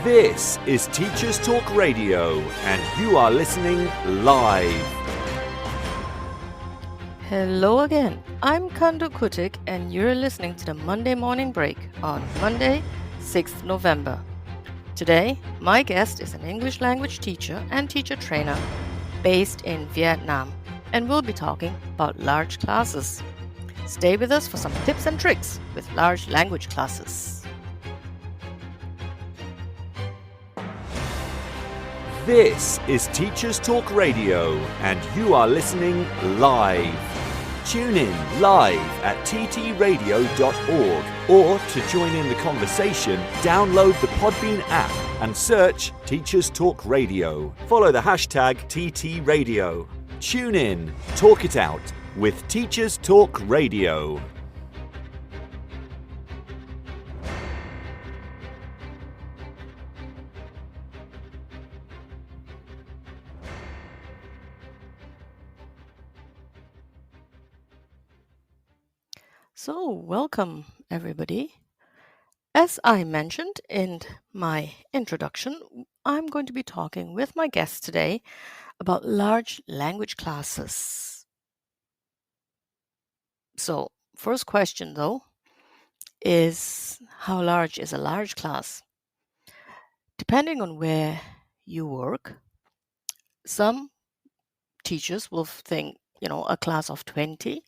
This is Teachers Talk Radio, and you are listening live. Hello again. I'm Khanh Duc Kuttig, and you're listening to the Monday Morning Break on Monday, 6th November. Today, my guest is an English language teacher and teacher trainer based in Vietnam, and we'll be talking about large classes. Stay with us for some tips and tricks with large language classes. This is Teachers Talk Radio, and you are listening live. Tune in live at ttradio.org, or to join in the conversation, download the Podbean app and search Teachers Talk Radio. Follow the hashtag TTRadio. Tune in, talk it out with Teachers Talk Radio. So, welcome everybody. As I mentioned in my introduction, I'm going to be talking with my guest today about large language classes. So, first question though is, how large is a large class? Depending on where you work, some teachers will think, a class of 20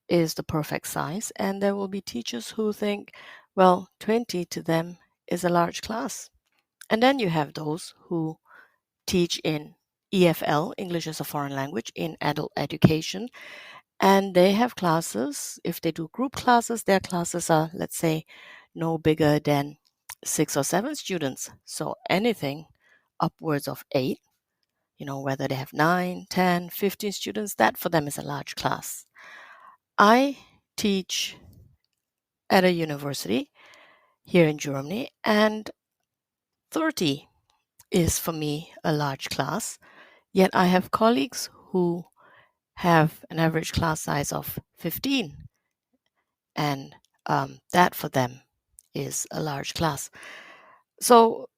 is the perfect size, and there will be teachers who think, well, 20 to them is a large class. And then you have those who teach in EFL, English as a Foreign Language, in adult education, and they have classes. If they do group classes, their classes are, let's say, no bigger than 6 or 7 students. So anything upwards of 8, whether they have 9, 10, 15 students, that for them is a large class. I teach at a university here in Germany, and 30 is for me a large class. Yet I have colleagues who have an average class size of 15, and that for them is a large class. So,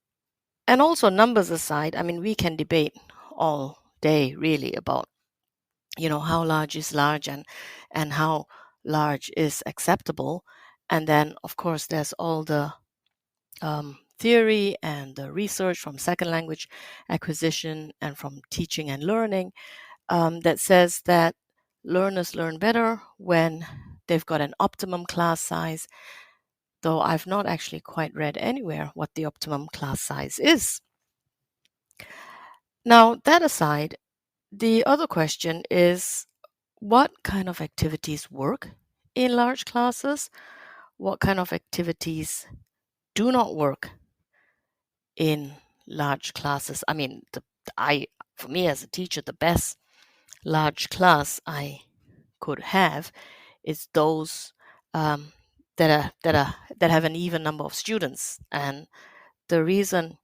and also numbers aside, we can debate all day really about how large is large and how large is acceptable. And then, of course, there's all the theory and the research from second language acquisition and from teaching and learning that says that learners learn better when they've got an optimum class size, though I've not actually quite read anywhere what the optimum class size is. Now, that aside, the other question is, what kind of activities work in large classes? What kind of activities do not work in large classes? For me as a teacher, the best large class I could have is those that have an even number of students, and the reason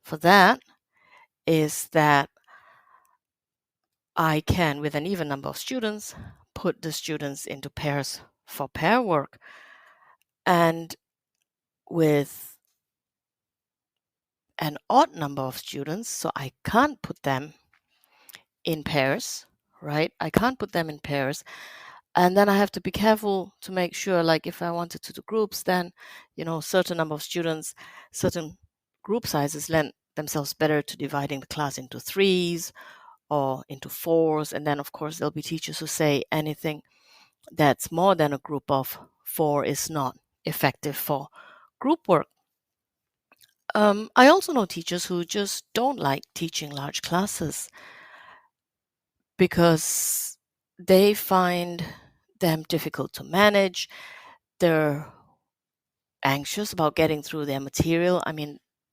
for that is that I can, with an even number of students, put the students into pairs for pair work. And with an odd number of students, so I can't put them in pairs, right? I can't put them in pairs. And then I have to be careful to make sure, like if I wanted to do groups, then, certain number of students, certain group sizes lend themselves better to dividing the class into 3s or into 4s. And then, of course, there'll be teachers who say anything that's more than a group of 4 is not effective for group work. I also know teachers who just don't like teaching large classes because they find them difficult to manage. They're anxious about getting through their material.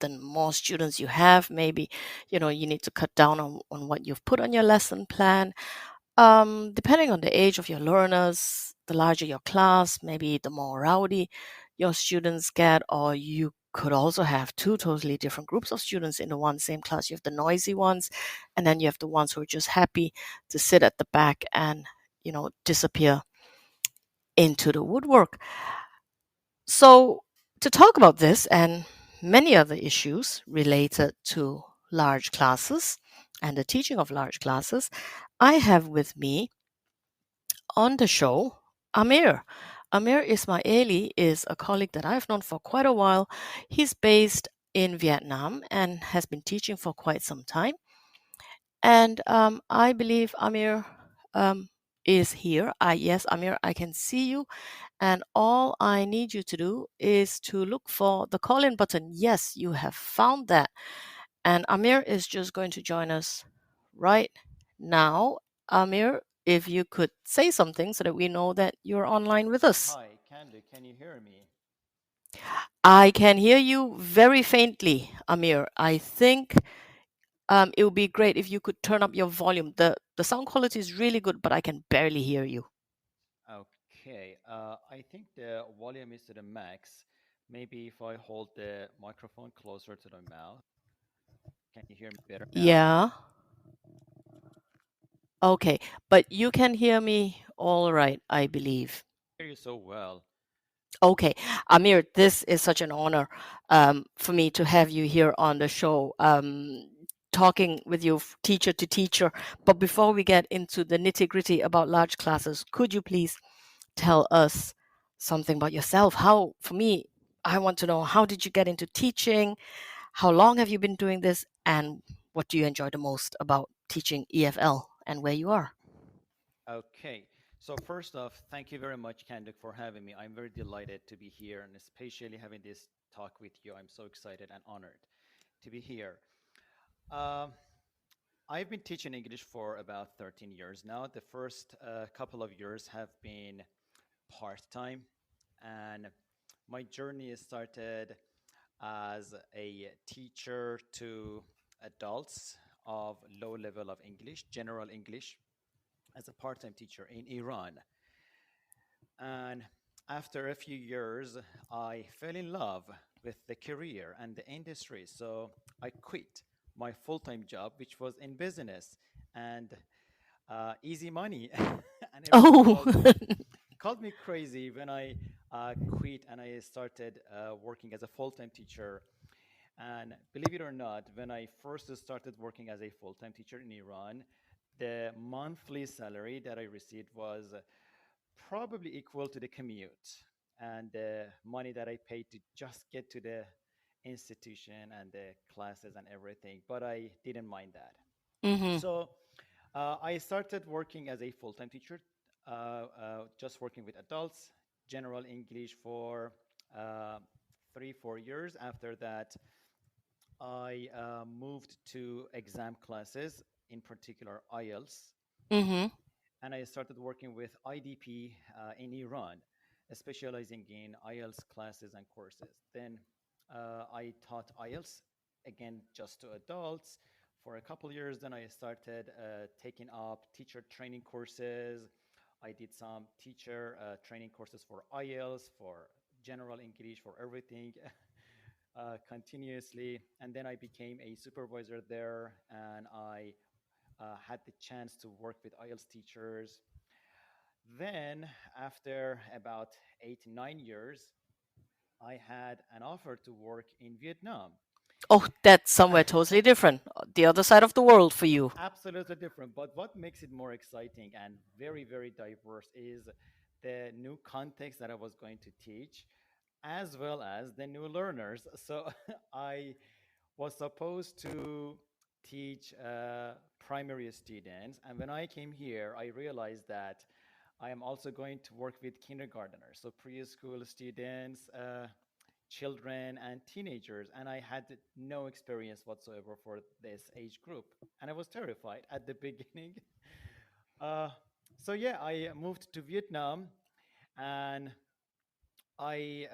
The more students you have, maybe, you need to cut down on what you've put on your lesson plan. Depending on the age of your learners, the larger your class, maybe the more rowdy your students get, or you could also have 2 totally different groups of students in the one same class. You have the noisy ones, and then you have the ones who are just happy to sit at the back and, disappear into the woodwork. So to talk about this and many other issues related to large classes and the teaching of large classes, I have with me on the show Amir. Amir Ismaili is a colleague that I've known for quite a while. He's based in Vietnam and has been teaching for quite some time. And I believe Amir is here. Yes, Amir, I can see you. And all I need you to do is to look for the call in button. Yes, you have found that. And Amir is just going to join us right now. Amir, if you could say something so that we know that you're online with us. Hi, Candy, can you hear me? I can hear you very faintly, Amir. I think it would be great if you could turn up your volume. The sound quality is really good, but I can barely hear you. Okay, I think the volume is to the max. Maybe if I hold the microphone closer to the mouth, can you hear me better now? Yeah. Okay. But you can hear me all right, I believe. I hear you so well. Okay, Amir, this is such an honor for me to have you here on the show, talking with you teacher to teacher. But before we get into the nitty gritty about large classes, could you please tell us something about yourself? How, for me, I want to know, how did you get into teaching? How long have you been doing this? And what do you enjoy the most about teaching EFL and where you are? Okay, so first off, thank you very much, Candy, for having me. I'm very delighted to be here and especially having this talk with you. I'm so excited and honored to be here. Um, I've been teaching English for about 13 years now. The first couple of years have been part time, and my journey started as a teacher to adults of low level of English, general English, as a part time teacher in Iran. And after a few years, I fell in love with the career and the industry. So I quit my full time job, which was in business and easy money. And everybody Oh, called me crazy when I quit and I started working as a full time teacher. And believe it or not, when I first started working as a full time teacher in Iran, the monthly salary that I received was probably equal to the commute and the money that I paid to just get to the institution and the classes and everything. But I didn't mind that. hmm So I started working as a full time teacher, just working with adults, general English for 3, 4 years. After that, I moved to exam classes, in particular IELTS, hmm and I started working with IDP in Iran, specializing in IELTS classes and courses. Then I taught IELTS again just to adults for a couple years. Then I started taking up teacher training courses. I did some teacher training courses for IELTS, for general English, for everything. Continuously, and then I became a supervisor there, and I had the chance to work with IELTS teachers. Then, after about 8, 9 years, I had an offer to work in Vietnam. Oh, that's somewhere totally different. The other side of the world for you. Absolutely different. But what makes it more exciting and very, very diverse is the new context that I was going to teach, as well as the new learners. So I was supposed to teach primary students. And when I came here, I realized that I am also going to work with kindergarteners, so preschool students, children, and teenagers. And I had no experience whatsoever for this age group. And I was terrified at the beginning. Uh, so, yeah, I moved to Vietnam and I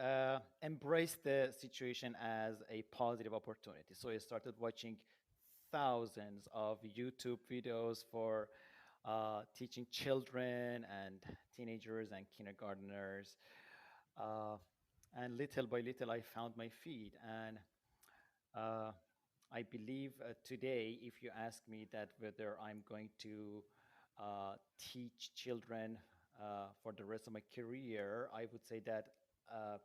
embraced the situation as a positive opportunity. So I started watching thousands of YouTube videos for teaching children and teenagers and kindergarteners. Uh, and little by little, I found my feet. And uh, I believe today, if you ask me that whether I'm going to teach children for the rest of my career, I would say that uh,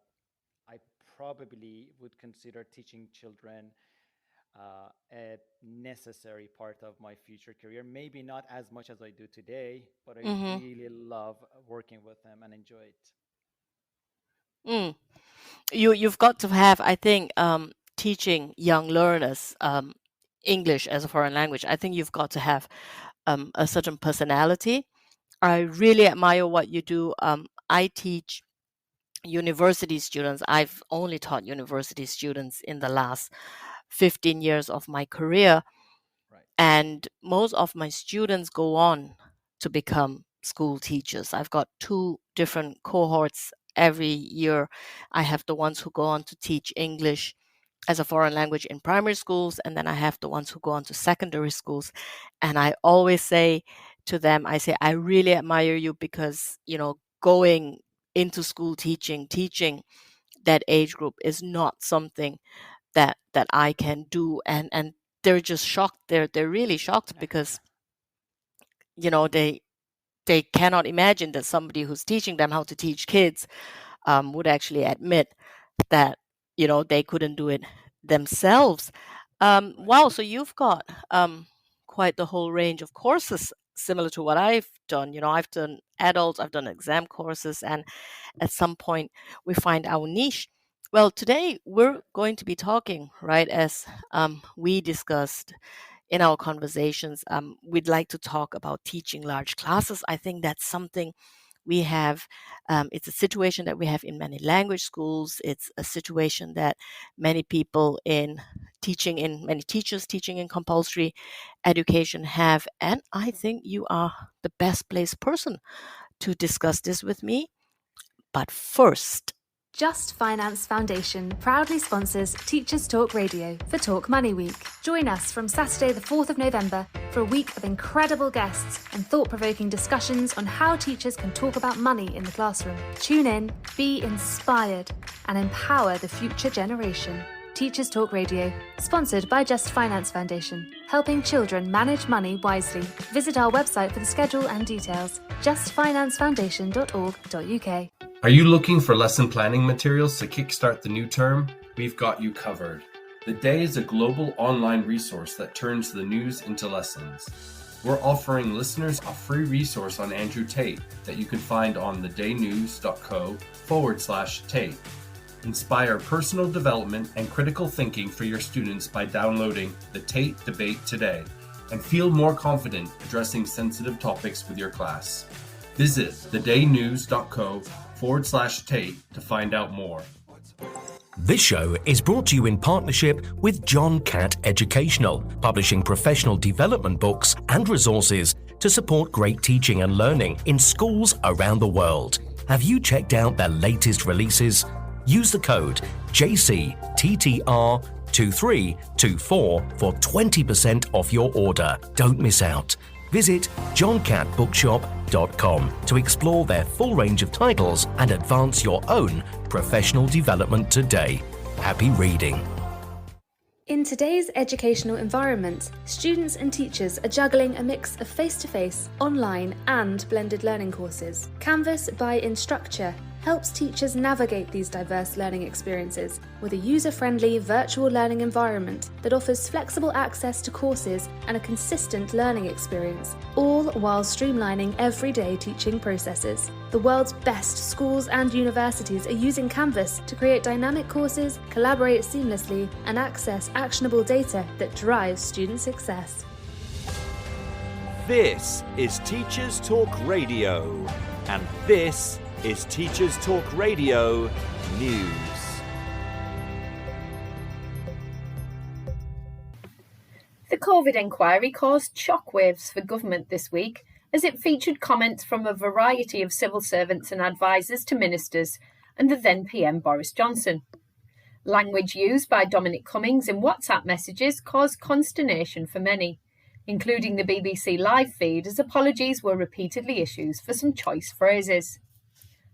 I probably would consider teaching children a necessary part of my future career. Maybe not as much as I do today, but I Mm-hmm. really love working with them and enjoy it. Mm. You've got to have, I think, teaching young learners English as a foreign language. I think you've got to have a certain personality. I really admire what you do. I teach university students. I've only taught university students in the last 15 years of my career. Right. And most of my students go on to become school teachers. I've got two different cohorts every year. I have the ones who go on to teach English as a foreign language in primary schools, and then I have the ones who go on to secondary schools. And I always say to them, I say, I really admire you because, going into school teaching that age group is not something that I can do. And they're just shocked. They're really shocked because, they cannot imagine that somebody who's teaching them how to teach kids would actually admit that they couldn't do it themselves. Right. Wow, so you've got quite the whole range of courses similar to what I've done. I've done adults, I've done exam courses, and at some point we find our niche. Well, today we're Right. going to be talking, right, as we discussed in our conversations. We'd like to talk about teaching large classes. I think that's something we have. It's a situation that we have in many language schools. It's a situation that many people many teachers teaching in compulsory education have. And I think you are the best placed person to discuss this with me. But first, Just Finance Foundation proudly sponsors Teachers Talk Radio for Talk Money Week. Join us from Saturday the 4th of November for a week of incredible guests and thought-provoking discussions on how teachers can talk about money in the classroom. Tune in, be inspired, and empower the future generation. Teachers Talk Radio, sponsored by Just Finance Foundation, helping children manage money wisely. Visit our website for the schedule and details, justfinancefoundation.org.uk. Are you looking for lesson planning materials to kickstart the new term? We've got you covered. The Day is a global online resource that turns the news into lessons. We're offering listeners a free resource on Andrew Tate that you can find on thedaynews.co/Tate. Inspire personal development and critical thinking for your students by downloading the Tate Debate today and feel more confident addressing sensitive topics with your class. Visit thedaynews.co/Tate to find out more. This show is brought to you in partnership with John Catt Educational, publishing professional development books and resources to support great teaching and learning in schools around the world. Have you checked out their latest releases? Use the code JCTTR2324 for 20% off your order. Don't miss out. Visit johncattbookshop.com to explore their full range of titles and advance your own professional development today. Happy reading. In today's educational environment, students and teachers are juggling a mix of face-to-face, online and blended learning courses. Canvas by Instructure helps teachers navigate these diverse learning experiences with a user-friendly virtual learning environment that offers flexible access to courses and a consistent learning experience, all while streamlining everyday teaching processes. The world's best schools and universities are using Canvas to create dynamic courses, collaborate seamlessly, and access actionable data that drives student success. This is Teachers Talk Radio, and this is Teachers Talk Radio News. The COVID inquiry caused shockwaves for government this week as it featured comments from a variety of civil servants and advisers to ministers and the then PM Boris Johnson. Language used by Dominic Cummings in WhatsApp messages caused consternation for many, including the BBC live feed, as apologies were repeatedly issued for some choice phrases.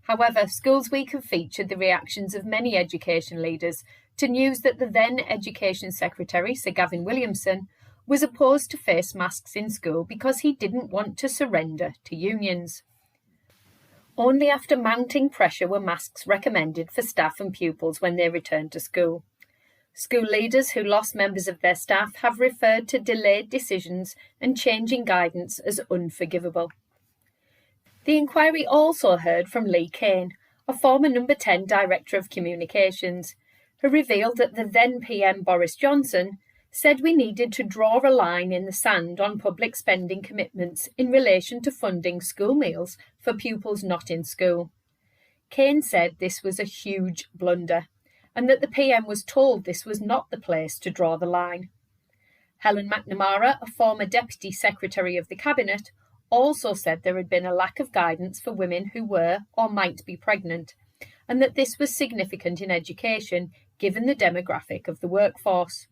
However, Schools Week have featured the reactions of many education leaders to news that the then Education Secretary, Sir Gavin Williamson, was opposed to face masks in school because he didn't want to surrender to unions. Only after mounting pressure were masks recommended for staff and pupils when they returned to school. School leaders who lost members of their staff have referred to delayed decisions and changing guidance as unforgivable. The inquiry also heard from Lee Kane, a former Number 10 Director of Communications, who revealed that the then PM Boris Johnson said we needed to draw a line in the sand on public spending commitments in relation to funding school meals for pupils not in school. Kane said this was a huge blunder, and that the PM was told this was not the place to draw the line. Helen McNamara, a former Deputy Secretary of the Cabinet, also said there had been a lack of guidance for women who were or might be pregnant, and that this was significant in education given the demographic of the workforce.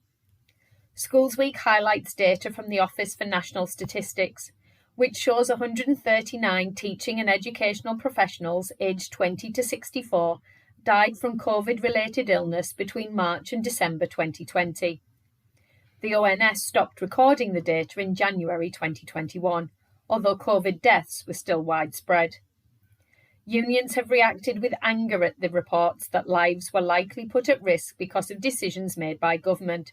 Schools Week highlights data from the Office for National Statistics, which shows 139 teaching and educational professionals aged 20 to 64 died from COVID-related illness between March and December 2020. The ONS stopped recording the data in January 2021, although COVID deaths were still widespread. Unions have reacted with anger at the reports that lives were likely put at risk because of decisions made by government.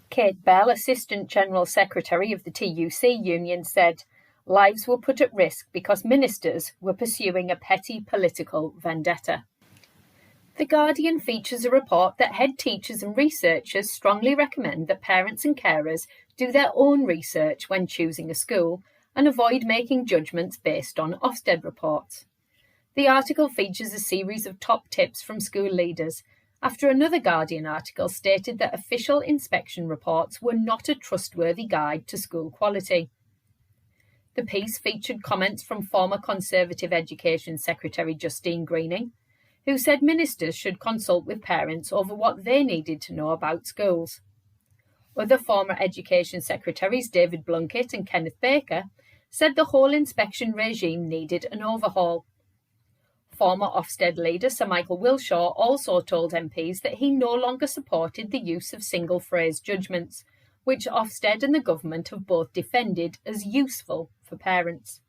Kate Bell, Assistant General Secretary of the TUC union, said, "Lives were put at risk because ministers were pursuing a petty political vendetta." The Guardian features a report that head teachers and researchers strongly recommend that parents and carers do their own research when choosing a school and avoid making judgments based on Ofsted reports. The article features a series of top tips from school leaders, after another Guardian article stated that official inspection reports were not a trustworthy guide to school quality. The piece featured comments from former Conservative Education Secretary Justine Greening, who said ministers should consult with parents over what they needed to know about schools. Other former Education Secretaries David Blunkett and Kenneth Baker said the whole inspection regime needed an overhaul. Former Ofsted leader Sir Michael Wilshaw also told MPs that he no longer supported the use of single-phrase judgments, which Ofsted and the government have both defended as useful for parents.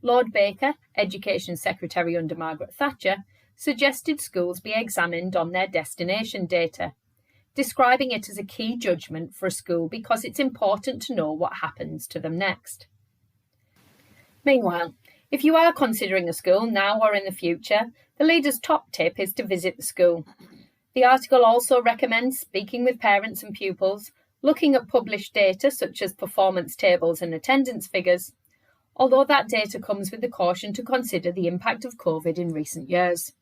Lord Baker, Education Secretary under Margaret Thatcher, suggested schools be examined on their destination data, describing it as a key judgment for a school because it's important to know what happens to them next. Meanwhile, if you are considering a school now or in the future, the leader's top tip is to visit the school. The article also recommends speaking with parents and pupils, looking at published data such as performance tables and attendance figures, although that data comes with the caution to consider the impact of COVID in recent years.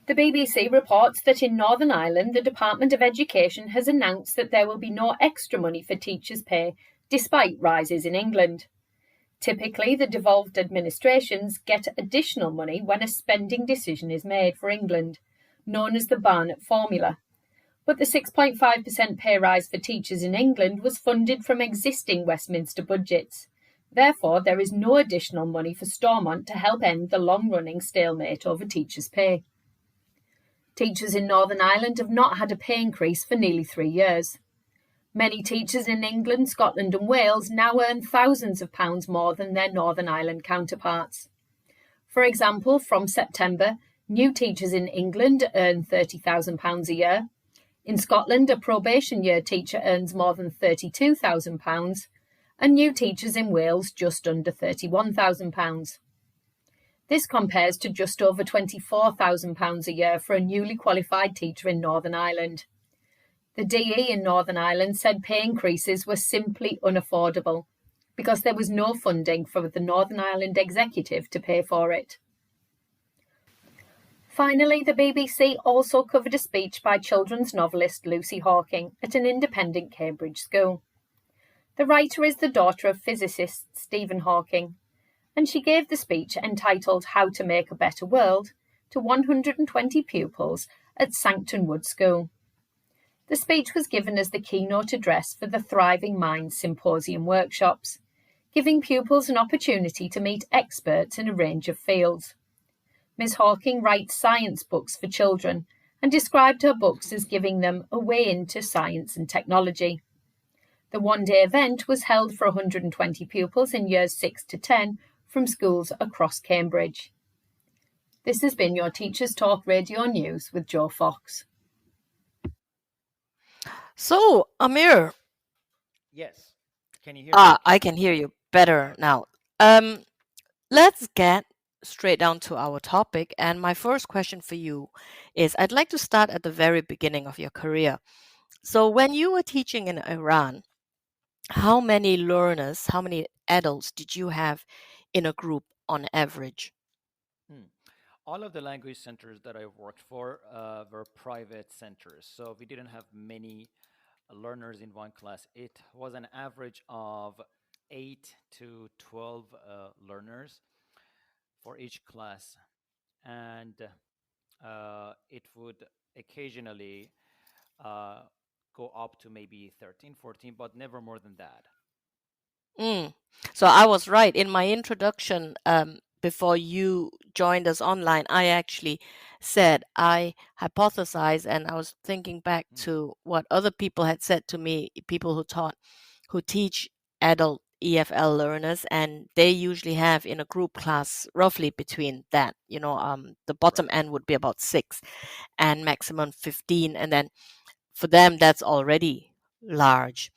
The BBC reports that in Northern Ireland, the Department of Education has announced that there will be no extra money for teachers' pay, despite rises in England. Typically, the devolved administrations get additional money when a spending decision is made for England, known as the Barnett formula. But the 6.5% pay rise for teachers in England was funded from existing Westminster budgets. Therefore, there is no additional money for Stormont to help end the long-running stalemate over teachers' pay. Teachers in Northern Ireland have not had a pay increase for nearly 3 years. Many teachers in England, Scotland and Wales now earn thousands of pounds more than their Northern Ireland counterparts. For example, from September, new teachers in England earn £30,000 a year. In Scotland, a probation year teacher earns more than £32,000, and new teachers in Wales just under £31,000. This compares to just over £24,000 a year for a newly qualified teacher in Northern Ireland. The DE in Northern Ireland said pay increases were simply unaffordable because there was no funding for the Northern Ireland Executive to pay for it. Finally, the BBC also covered a speech by children's novelist Lucy Hawking at an independent Cambridge school. The writer is the daughter of physicist Stephen Hawking, and she gave the speech entitled How to Make a Better World to 120 pupils at Sancton Wood School. The speech was given as the keynote address for the Thriving Minds Symposium workshops, giving pupils an opportunity to meet experts in a range of fields. Ms. Hawking writes science books for children and described her books as giving them a way into science and technology. The one-day event was held for 120 pupils in years 6 to 10 from schools across Cambridge. This has been your Teachers Talk Radio News with Joe Fox. So, Amir, Yes. Can you hear me I okay? can hear you better Okay. now. Um, let's get straight down to our topic. And my first question for you is I'd like to start at the very beginning of your career. So, when you were teaching in Iran, how many learners, how many adults did you have in a group on average? Hmm. All of the language centers that I worked for were private centers. So we didn't have many learners in one class. It was an average of 8 to 12 learners for each class. And it would occasionally uh, go up to maybe 13, 14, but never more than that. Mm. So I was right. In my introduction, before you joined us online, I actually said I hypothesized, and I was thinking back Hmm. to what other people had said to me, people who teach adult EFL learners, and they usually have in a group class roughly between that, the bottom Right. end would be about 6 and maximum 15, and then for them that's already large.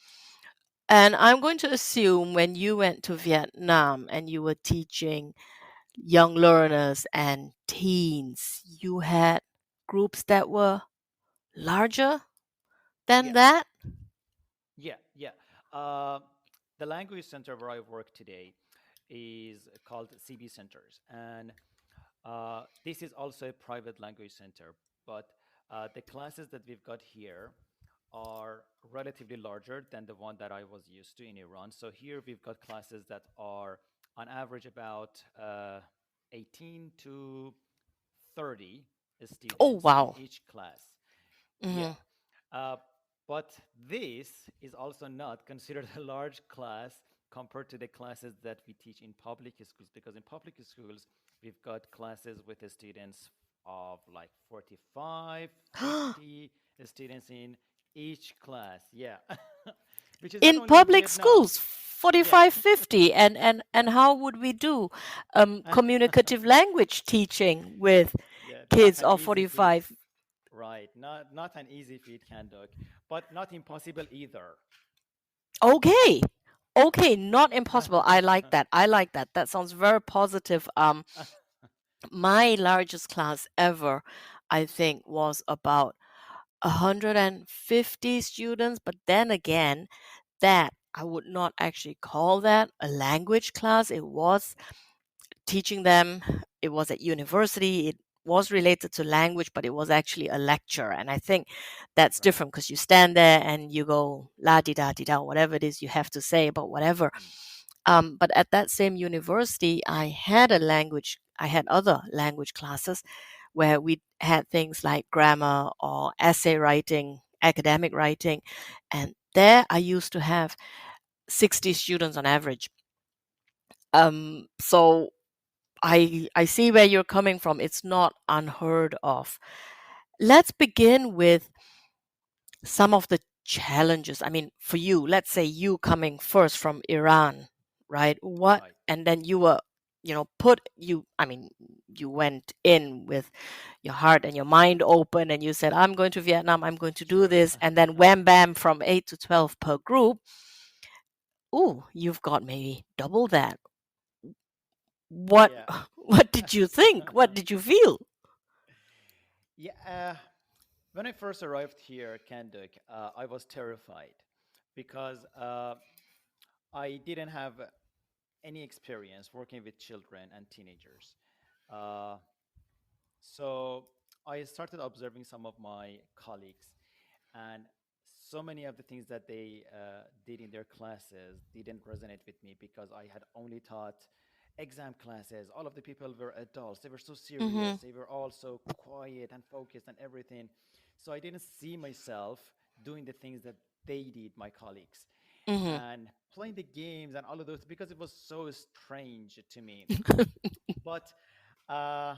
And I'm going to assume when you went to Vietnam and you were teaching young learners and teens, you had groups that were larger than Yes. that? Yeah, yeah. Uh, the language center where I work today is called CB Centers, and this is also a private language center. But the classes that we've got here are relatively larger than the one that I was used to in Iran. So here we've got classes that are on average about 18 to 30 Oh, students in wow. each class. Yeah. Hmm. Uh, but this is also not considered a large class compared to the classes that we teach in public schools, because in public schools, we've got classes with the students of like 45, 50 students in each class. Yeah. Which is not In only in public Vietnam. schools, Yeah. 45, 50, and how would we do communicative language teaching with Yeah, not kids an of easy feat. 45? Right. Not an easy feat, Khanh Duc, but not impossible either. Okay. Okay, not impossible. I like that. I like that. That sounds very positive. My largest class ever, I think, was about 150 students, but then again, that I would not actually call that a language class. It was teaching them. It was at university. It was related to language, but it was actually a lecture. And I think that's Right. different because you stand there and you go la di da di da, whatever it is you have to say about whatever. Mm. But at that same university, I had other language classes where we had things like grammar or essay writing, academic writing. And there I used to have 60 students on average. So I see where you're coming from. It's not unheard of. Let's begin with some of the challenges. I mean, for you, let's say you coming first from Iran, right? What, Right. and then you were, I mean, you went in with your heart and your mind open and you said, I'm going to Vietnam, I'm going to do Sure. this. And then wham bam from 8 to 12 per group. Ooh, you've got maybe double that. What, Yeah. what did you think? What did you feel? Yeah. When I first arrived here, Khanh Duc, I was terrified because I didn't have any experience working with children and teenagers. Uh, so I started observing some of my colleagues, and so many of the things that they did in their classes didn't resonate with me because I had only taught exam classes. All of the people were adults. They were so Mm-hmm. serious. They were all so quiet and focused and everything. So I didn't see myself doing the things that they did, my colleagues, Mm-hmm. and playing the games and all of those because it was so strange to me. But uh,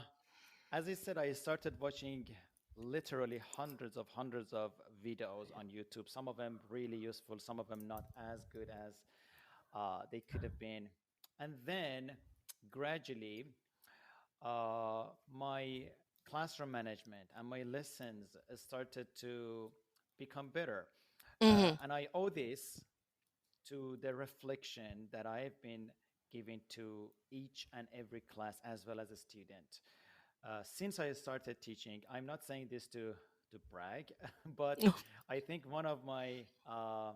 as I said, I started watching literally hundreds of videos on YouTube. Some of them really useful, some of them not as good as they could have been. And then gradually, my classroom management and my lessons started to become better. Mm-hmm. And I owe this to the reflection that I have been giving to each and every class as well as a student. Since I started teaching, I'm not saying this to brag, but I think one of my uh,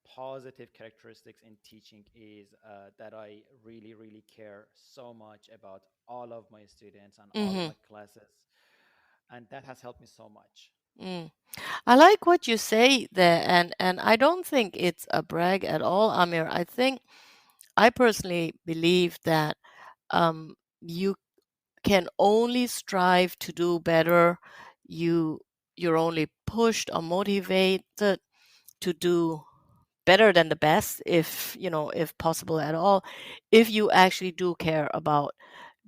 positive characteristics in teaching is that I really, really care so much about all of my students and all of Mm-hmm. my classes, and that has helped me so much. Mm. I like what you say there, and I don't think it's a brag at all, Amir. I think I personally believe that you can only strive to do better. You you're only pushed or motivated to do better than the best, if if possible at all, if you actually do care about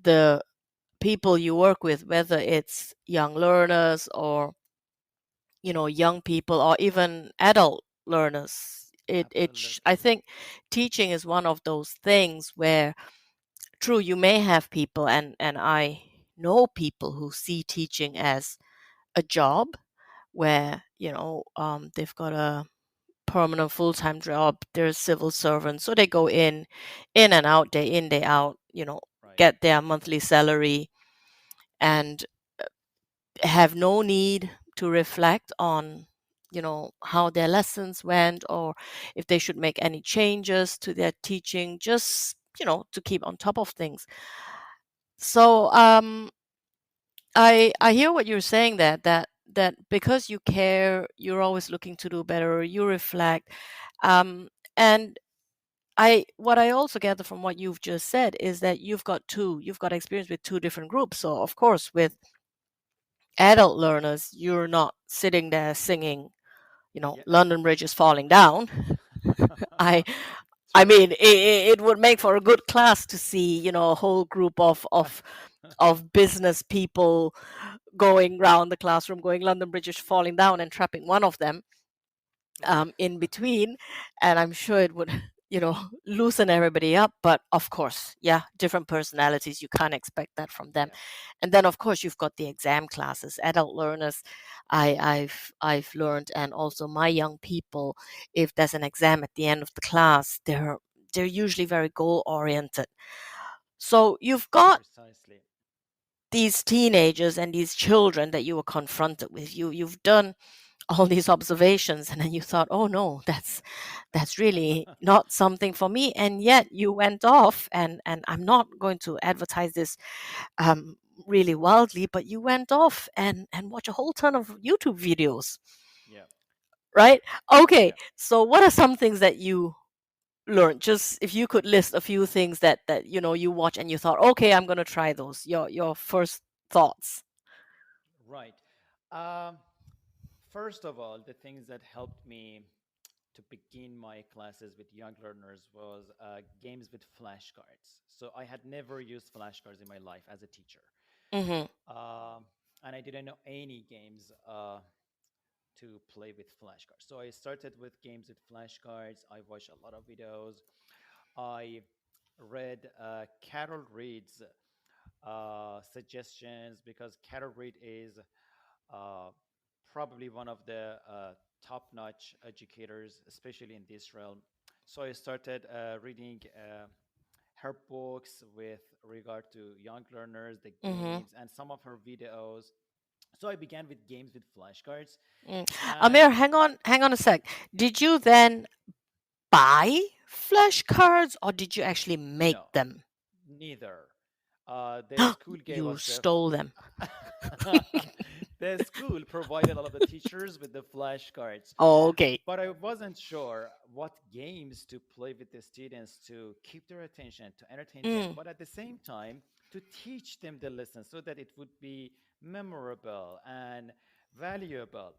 the people you work with, whether it's young learners or young people or even adult learners. I Absolutely. think teaching is one of those things where, true, you may have people, and I know people who see teaching as a job where they've got a permanent full-time job, they're civil servants, so they go in and out, day in, day out, Right. get their monthly salary, and have no need to reflect on how their lessons went, or if they should make any changes to their teaching, just to keep on top of things. So I hear what you're saying, that because you care, you're always looking to do better, you reflect. And what I also gather from what you've just said is that you've got experience with two different groups. So of course, with adult learners, you're not sitting there singing, Yeah. London Bridge is falling down. I I True. mean, it would make for a good class to see, a whole group of business people going round the classroom, going, London Bridge is falling down, and trapping one of them Right. in between. And I'm sure it would loosen everybody up. But of course, yeah, different personalities, you can't expect that from them. Yeah. And then of course you've got the exam classes, adult learners. I've learned, and also my young people, if there's an exam at the end of the class, they're usually very goal oriented. So you've got Precisely. these teenagers and these children that you were confronted with. You've done all these observations, and then you thought, oh no, that's really not something for me. And yet you went off, and I'm not going to advertise this um really wildly, but you went off and watch a whole ton of YouTube videos, Yeah. right? Okay, Yeah. so what are some things that you learned? Just if you could list a few things that you watch and you thought, okay, I'm going to try those. Your first thoughts. Right. Um, First of all, the things that helped me to begin my classes with young learners was games with flashcards. So I had never used flashcards in my life as a teacher. Mm-hmm. Um, and I didn't know any games to play with flashcards. So I started with games with flashcards. I watched a lot of videos. I read Carol Reed's suggestions, because Carol Reed is uh, probably one of the top-notch educators, especially in this realm. So I started reading her books with regard to young learners, the Mm-hmm. games, and some of her videos. So I began with games with flashcards, Mm. and Amir, hang on a sec. Did you then buy flashcards, or did you actually make no, them? neither. The school gave You us stole them. the school provided all of the teachers with the flashcards, Oh, okay. but I wasn't sure what games to play with the students to keep their attention, to entertain them, Mm. but at the same time to teach them the lesson so that it would be memorable and valuable.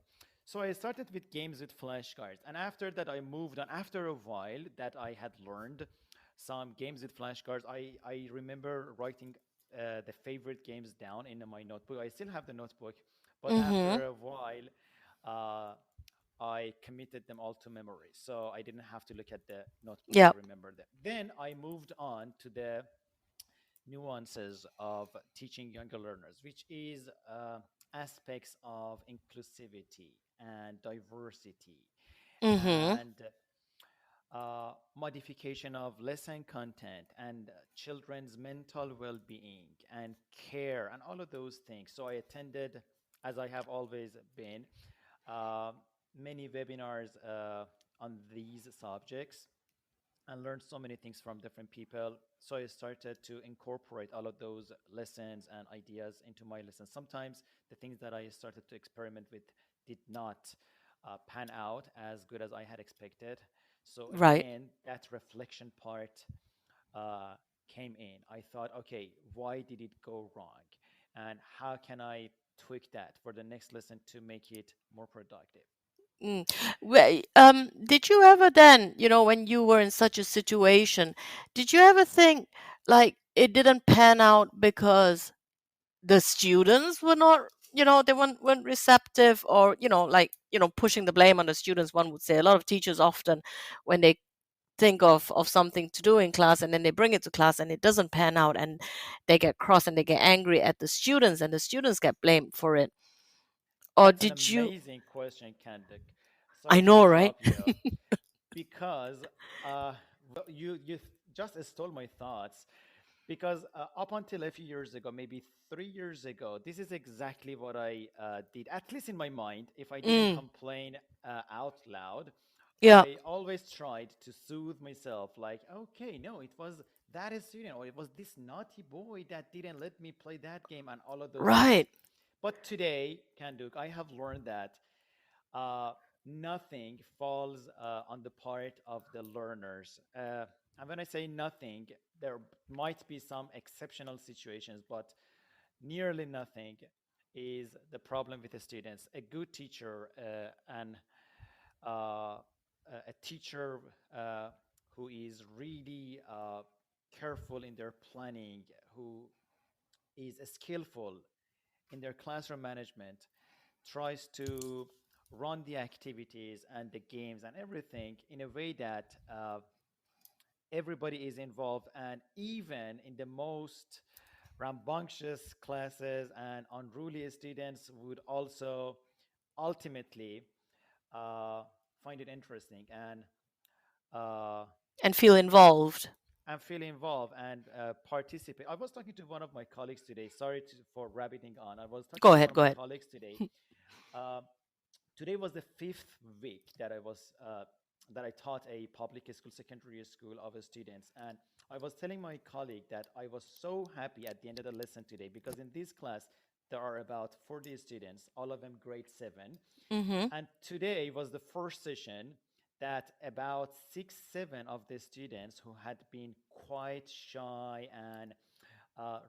So I started with games with flashcards, and after that I moved on. After a while that I had learned some games with flashcards, I remember writing the favorite games down in my notebook. I still have the notebook, but Mm-hmm. after a while, uh, I committed them all to memory. So I didn't have to look at the notebook Yeah. to remember them. Then I moved on to the nuances of teaching younger learners, which is aspects of inclusivity and diversity Mm-hmm. and modification of lesson content and children's mental well being and care and all of those things. So I attended, as I have always been, uh, many webinars on these subjects and learned so many things from different people. So I started to incorporate all of those lessons and ideas into my lessons. Sometimes the things that I started to experiment with did not pan out as good as I had expected. So Right. again, that reflection part uh, came in. I thought, okay, why did it go wrong? And how can I tweak that for the next lesson to make it more productive? Mm. Did you ever then, when you were in such a situation, did you ever think like it didn't pan out because the students were not, they weren't receptive, or, pushing the blame on the students, one would say. A lot of teachers often, when they think of something to do in class and then they bring it to class and it doesn't pan out, and they get cross and they get angry at the students, and the students get blamed for it. Or That's an did you? amazing question, Kandik. I Sorry to know, right? interrupt you because well, you just stole my thoughts. Because up until a few years ago, maybe 3 years ago, this is exactly what I did, at least in my mind. If I didn't Mm, complain out loud, yeah. I always tried to soothe myself, like, okay, no, it was that student, or it was this naughty boy that didn't let me play that game, and all of those things. Right. But today, Kanduk, I have learned that uh, nothing falls on the part of the learners. And when I say nothing, there might be some exceptional situations, but nearly nothing is the problem with the students. A good teacher and a teacher who is really careful in their planning, who is skillful in their classroom management, tries to run the activities and the games and everything in a way that everybody is involved, and even in the most rambunctious classes and unruly students would also ultimately uh, find it interesting uh, And feel involved. and feel involved and participate. I was talking to one of my colleagues today. Sorry for rabbiting on. I was talking Go to one ahead. of Go my ahead. colleagues today. Uh, Today was the fifth week that I taught a public school, secondary school of students, and I was telling my colleague that I was so happy at the end of the lesson today because in this class there are about 40 students, all of them grade 7, Mm-hmm. and today was the first session that about 6, 7 of the students who had been quite shy and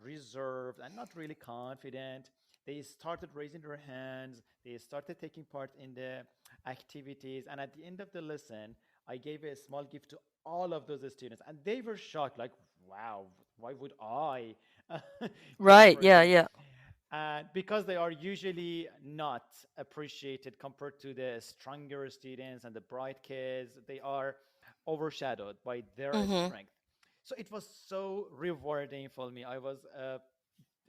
reserved and not really confident, they started raising their hands, they started taking part in the activities, and at the end of the lesson, I gave a small gift to all of those students, and they were shocked, like, wow, why would I give it Right. for Yeah. them? Yeah. And because they are usually not appreciated compared to the stronger students and the bright kids, they are overshadowed by their Mm-hmm. strength. So it was so rewarding for me.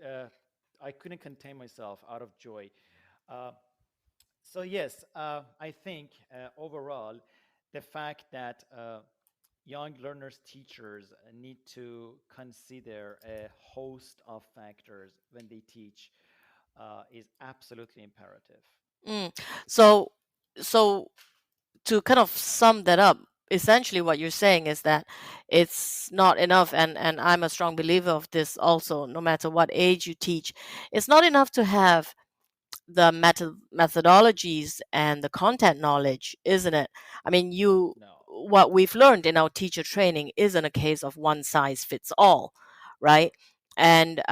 Uh, I couldn't contain myself out of joy. Uh, so yes, I think overall, the fact that young learners, teachers need to consider a host of factors when they teach is absolutely imperative. Mm. So, so to kind of sum that up, essentially what you're saying is that it's not enough, and I'm a strong believer of this also, no matter what age you teach, it's not enough to have the methodologies and the content knowledge, isn't it? I mean, No. what we've learned in our teacher training isn't a case of one size fits all, right? And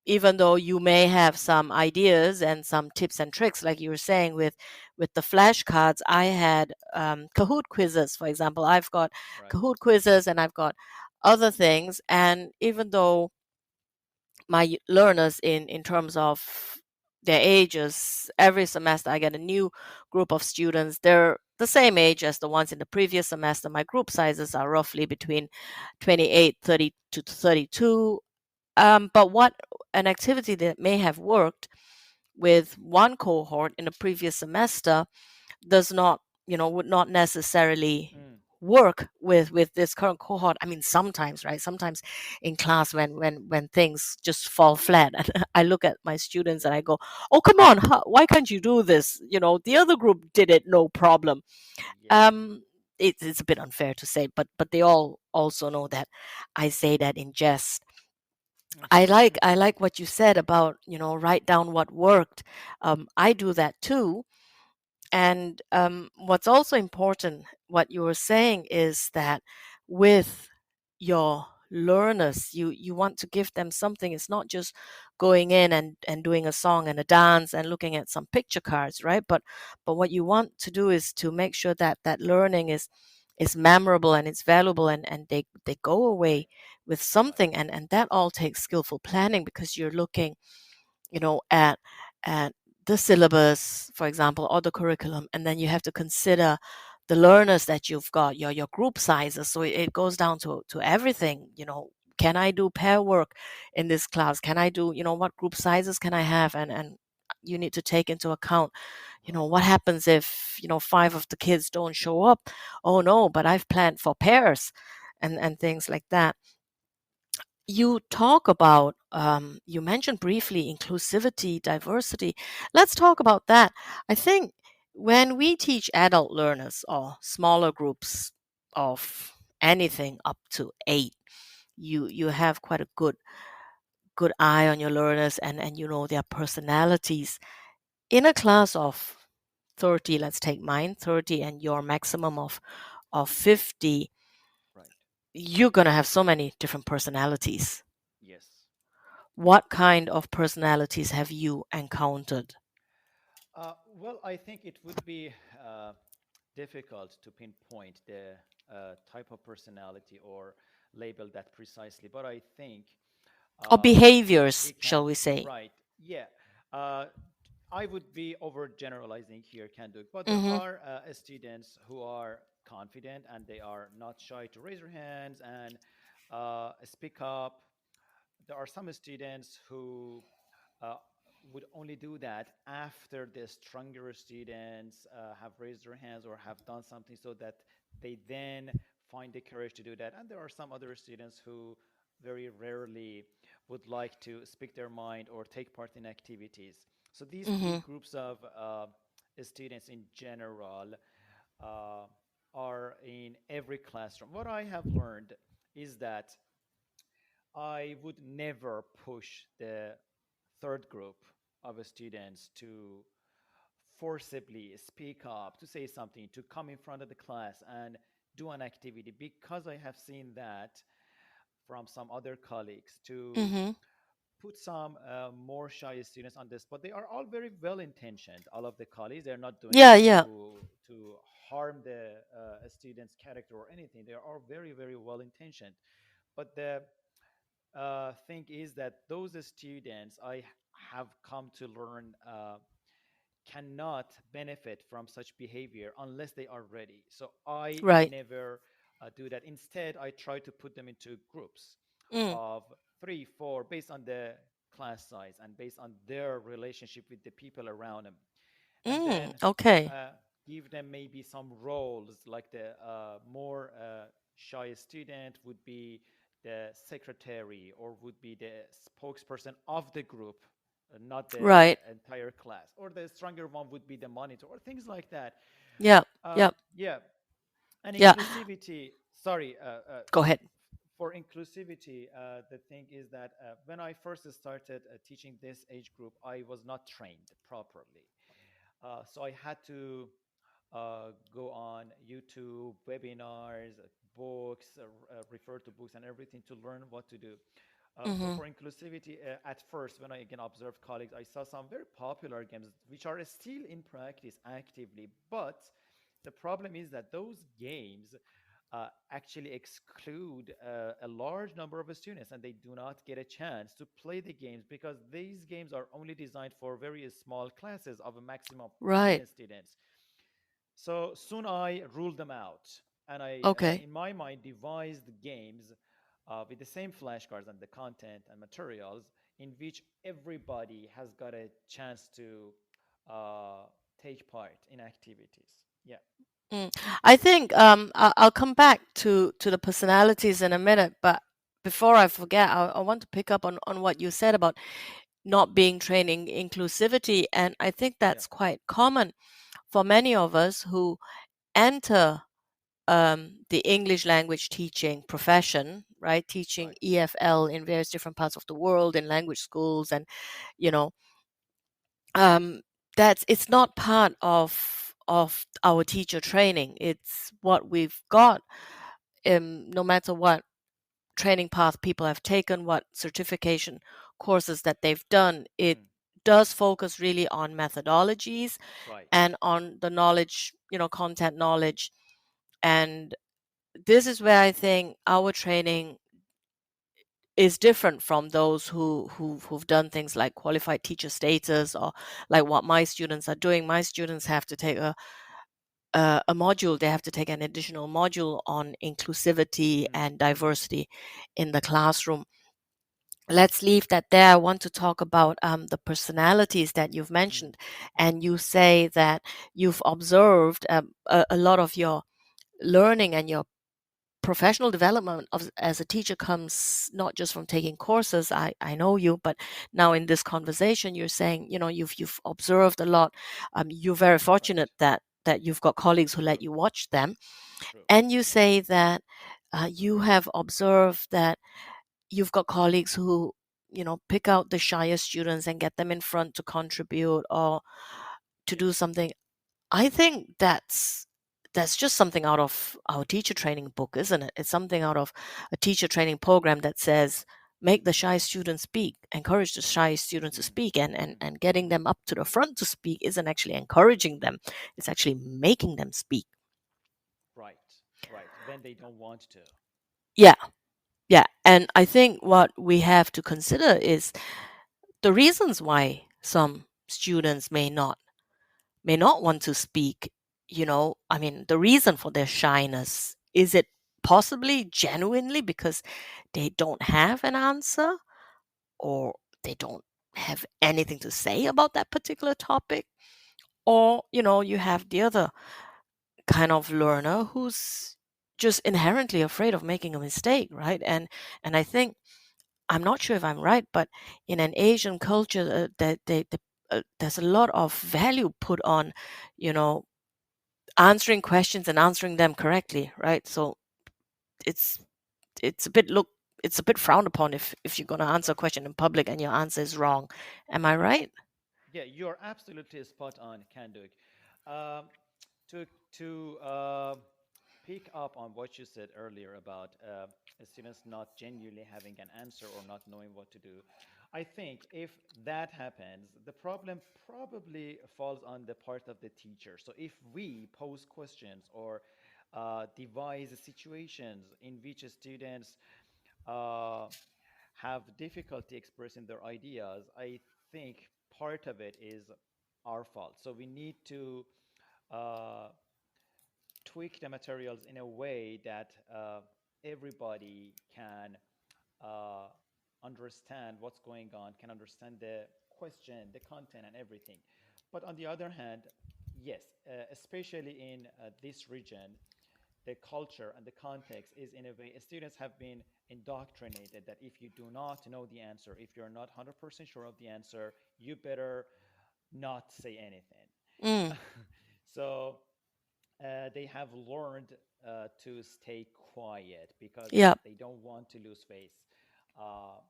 even though you may have some ideas and some tips and tricks, like you were saying with the flashcards, I had Kahoot quizzes, for example. I've got Right. Kahoot quizzes, and I've got other things, and even though my learners in terms of their ages. Every semester, I get a new group of students. They're the same age as the ones in the previous semester. My group sizes are roughly between 28, 30 to 32. But what an activity that may have worked with one cohort in the previous semester does not, would not necessarily Mm, work with this current cohort. I mean, sometimes, right? Sometimes in class, when things just fall flat, and I look at my students and I go, "Oh, come on, why can't you do this? The other group did it, no problem." yeah. Um, it's a bit unfair to say, but they all also know that I say that in jest. I like what you said about write down what worked. I do that too. And what's also important, what you were saying, is that with your learners, you want to give them something. It's not just going in and doing a song and a dance and looking at some picture cards, right? But what you want to do is to make sure that that learning is memorable and it's valuable, and they go Right. away with Right. something, and that all takes skillful planning, because you're looking at the syllabus, for example, or the curriculum, and then you have to consider the learners that you've got, your group sizes. So it goes down to everything. Can I do pair work in this class? Can I do, what group sizes can I have? And you need to take into account, what happens if, five of the kids don't show up? Oh no, but I've planned for pairs and things like that. You talk about, you mentioned briefly inclusivity, diversity. Let's talk about that. I think when we teach adult learners or smaller groups of anything up to 8, you have quite a good eye on your learners, and their personalities. In a class of 30, let's take mine, 30, and your maximum of 50, Right. you're going to have so many different personalities. Yes. What kind of personalities have you encountered? Well, I think it would be difficult to pinpoint the type of personality or label that precisely, but I think Or uh, behaviors, we can, shall we say? right? Yeah. Uh, I would be overgeneralizing here, Kanduk, but there Mm-hmm. are students who are confident and they are not shy to raise their hands and speak up. There are some students who uh, would only do that after the stronger students have raised their hands or have done something so that they then find the courage to do that. And there are some other students who very rarely would like to speak their mind or take part in activities. So these three Mm-hmm. groups of students in general uh, are in every classroom. What I have learned is that I would never push the third group of students to forcibly speak up, to say something, to come in front of the class and do an activity, because I have seen that from some other colleagues to Mm-hmm. put some more shy students on this. But they are all very well intentioned. All of the colleagues, they're not doing Yeah, it yeah. to harm the student's character or anything. They are all very, very well intentioned. But the thing is that those students I have come to learn cannot benefit from such behavior unless they are ready. So I Right. never do that. Instead, I try to put them into groups Mm. of three, four, based on the class size and based on their relationship with the people around them, and Mm. then Okay. uh, give them maybe some roles, like the more shy student would be the secretary or would be the spokesperson of the group, not the Right. entire class, or the stronger one would be the monitor or things like that. Yeah. Yeah. Yeah, and Yeah. inclusivity, sorry, Go ahead. for inclusivity, the thing is that when I first started teaching this age group, I was not trained properly. So I had to go on YouTube, webinars, books, refer to books and everything to learn what to do. So Mm-hmm. for inclusivity, at first, when I again observed colleagues, I saw some very popular games which are still in practice actively. But the problem is that those games actually exclude a large number of students, and they do not get a chance to play the games because these games are only designed for very small classes of a maximum of Right. 10 students. So soon I ruled them out, and Okay. in my mind, devised games with the same flashcards and the content and materials in which everybody has got a chance to uh, take part in activities. Yeah, Mm. I think I'll come back to the personalities in a minute, but before I forget, I want to pick up on what you said about not being trained in inclusivity, and I think yeah, that's quite common for many of us who enter the English language teaching profession, right? Teaching right. EFL in various different parts of the world in language schools, and you know, um, that's it's not part of our teacher training. It's what we've got. No matter what training path people have taken, what certification courses that they've done, it Mm, does focus really on methodologies right. and on the knowledge, content knowledge. And this is where I think our training is different from those who've done things like qualified teacher status, or like what my students are doing. My students have to take a module. They have to take an additional module on inclusivity Mm, and diversity in the classroom. Let's leave that there. I want to talk about the personalities that you've mm, mentioned, and you say that you've observed a lot of your learning and your professional development as a teacher comes not just from taking courses. I know you, but now in this conversation, you're saying, you've observed a lot. You're very right. fortunate that you've got colleagues who let True. you watch them, True. and you say that you have observed that you've got colleagues who, pick out the shyer students and get them in front to contribute or to Yeah. do something. I think that's just something out of our teacher training book, isn't it? It's something out of a teacher training program that says make the shy students speak, encourage the shy students to Mm, speak, and mm, and getting them up to the front to speak isn't actually encouraging them. It's actually making them speak. right. Right. When they don't want to. Yeah, yeah. And I think what we have to consider is the reasons why some students may not want to speak. I mean, the reason for their shyness, is it possibly genuinely because they don't have an answer, or they don't have anything to say about that particular topic? Or you have the other kind of learner who's just inherently afraid of making a mistake, right? And I think, I'm not sure if I'm right, but in an Asian culture, there's a lot of value put on, you know, answering questions and answering them correctly, right? So it's it's a bit look it's a bit frowned upon if you're going to answer a question in public and your answer is wrong. Am I right? Yeah, you're absolutely spot on, Kanduk. Um, to to pick up on what you said earlier about students not genuinely having an answer or not knowing what to do, I think if that happens, the problem probably falls on the part of the teacher. So if we pose questions or devise situations in which students uh, have difficulty expressing their ideas, I think part of it is our fault. So we need to uh, tweak the materials in a way that everybody can uh, understand what's going on, can understand the question, the content, and everything. But on the other hand, yes, especially in this region, the culture and the context is in a way students have been indoctrinated that if you do not know the answer, if you're not 100% sure of the answer, you better not say anything. Mm, So they have learned to stay quiet because yeah. they don't want to lose face. Uh,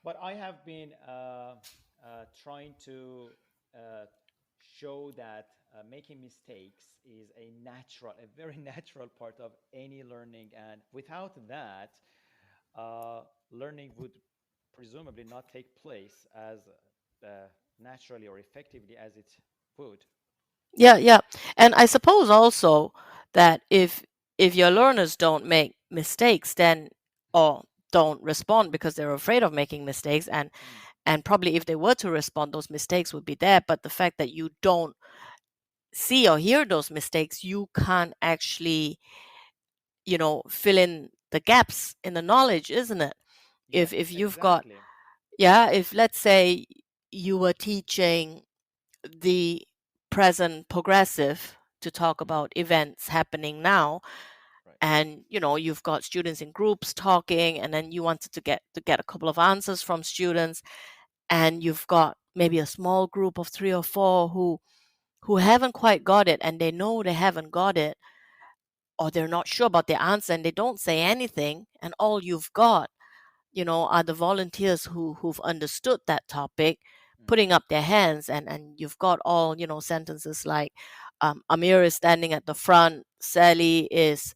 but I have been trying to uh, show that making mistakes is a very natural part of any learning, and without that, learning would presumably not take place as uh, naturally or effectively as it would. Yeah, yeah. And I suppose also that if if your learners don't make mistakes, then or don't respond because they're afraid of making mistakes, and probably if they were to respond, those mistakes would be there. But the fact that you don't see or hear those mistakes, you can't actually, fill in the gaps in the knowledge, isn't it? Yes, If you've got, exactly. if let's say you were teaching the present progressive to talk about events happening now, Right. and you've got students in groups talking, and then you wanted to get a couple of answers from students, and you've got maybe a small group of 3 or 4 who haven't quite got it, and they know they haven't got it, or they're not sure about the answer, and they don't say anything, and all you've got, are the volunteers who've understood that topic, putting up their hands, and you've got all, sentences like, Amir is standing at the front, Sally is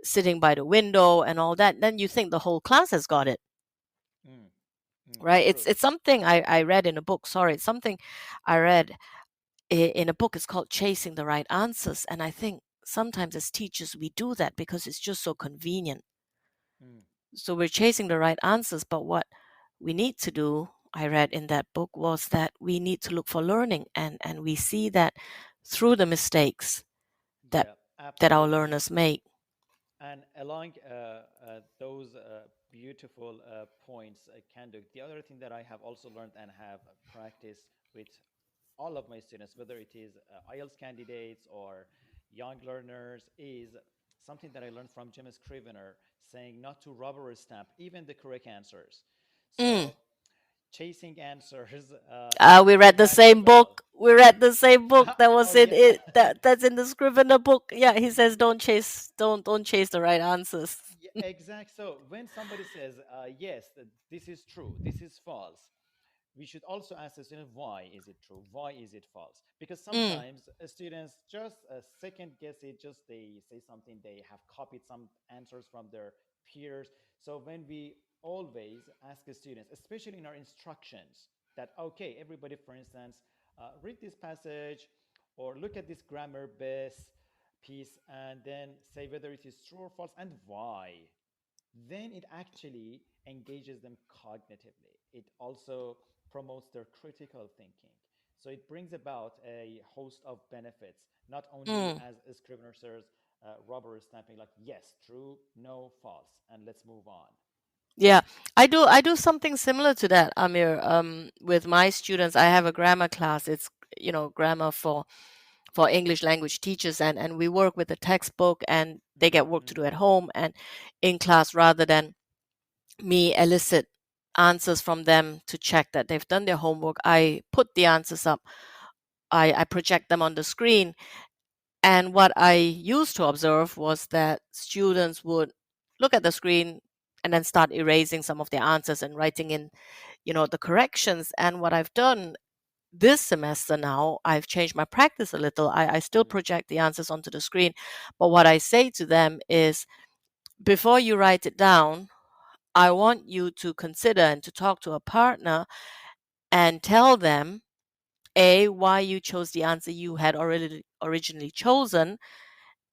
sitting by the window, and all that. Then you think the whole class has got it, right? True. It's something I read in a book. Sorry, it's something I read in a book. It's called Chasing the Right Answers, and I think sometimes as teachers we do that because it's just so convenient. So we're chasing the right answers, but what we need to do, I read in that book, was that we need to look for learning, and we see that through the mistakes that Yeah, that our absolutely. learners make. And along those beautiful points, Kanduk, the other thing that I have also learned and have practiced with all of my students, whether it is IELTS candidates or young learners, is something that I learned from Jim Scrivener, saying not to rubber stamp even the correct answers. Mm. So chasing answers We is read the bad as same well. book. We read the same book that was Oh in yeah. it. That's in the Scrivener book. Yeah, he says don't chase the right answers. Yeah, exact. So when somebody says, yes, this is true, this is false, we should also ask the student, why is it true? Why is it false? Because Mm. sometimes students just second guess it, just they say something, they have copied some answers from their peers. So when we always ask the students, especially in our instructions, that, okay, everybody, for instance, read this passage or look at this grammar base piece and then say whether it is true or false and why, then it actually engages them cognitively. It also promotes their critical thinking. So it brings about a host of benefits, not only Mm. as Scrivener says, rubber stamping, like yes, true, no, false, and let's move on. Yeah, I do something similar to that, Amir. With my students, I have a grammar class. It's grammar for English language teachers, and we work with the textbook, and they get work to do at home and in class, rather than me elicit answers from them to check that they've done their homework. I put the answers up. I project them on the screen, and what I used to observe was that students would look at the screen and then start erasing some of their answers and writing in, the corrections. And what I've done this semester now, I've changed my practice a little. I still project the answers onto the screen, but what I say to them is, before you write it down, I want you to consider and to talk to a partner and tell them, A, why you chose the answer you had already originally chosen,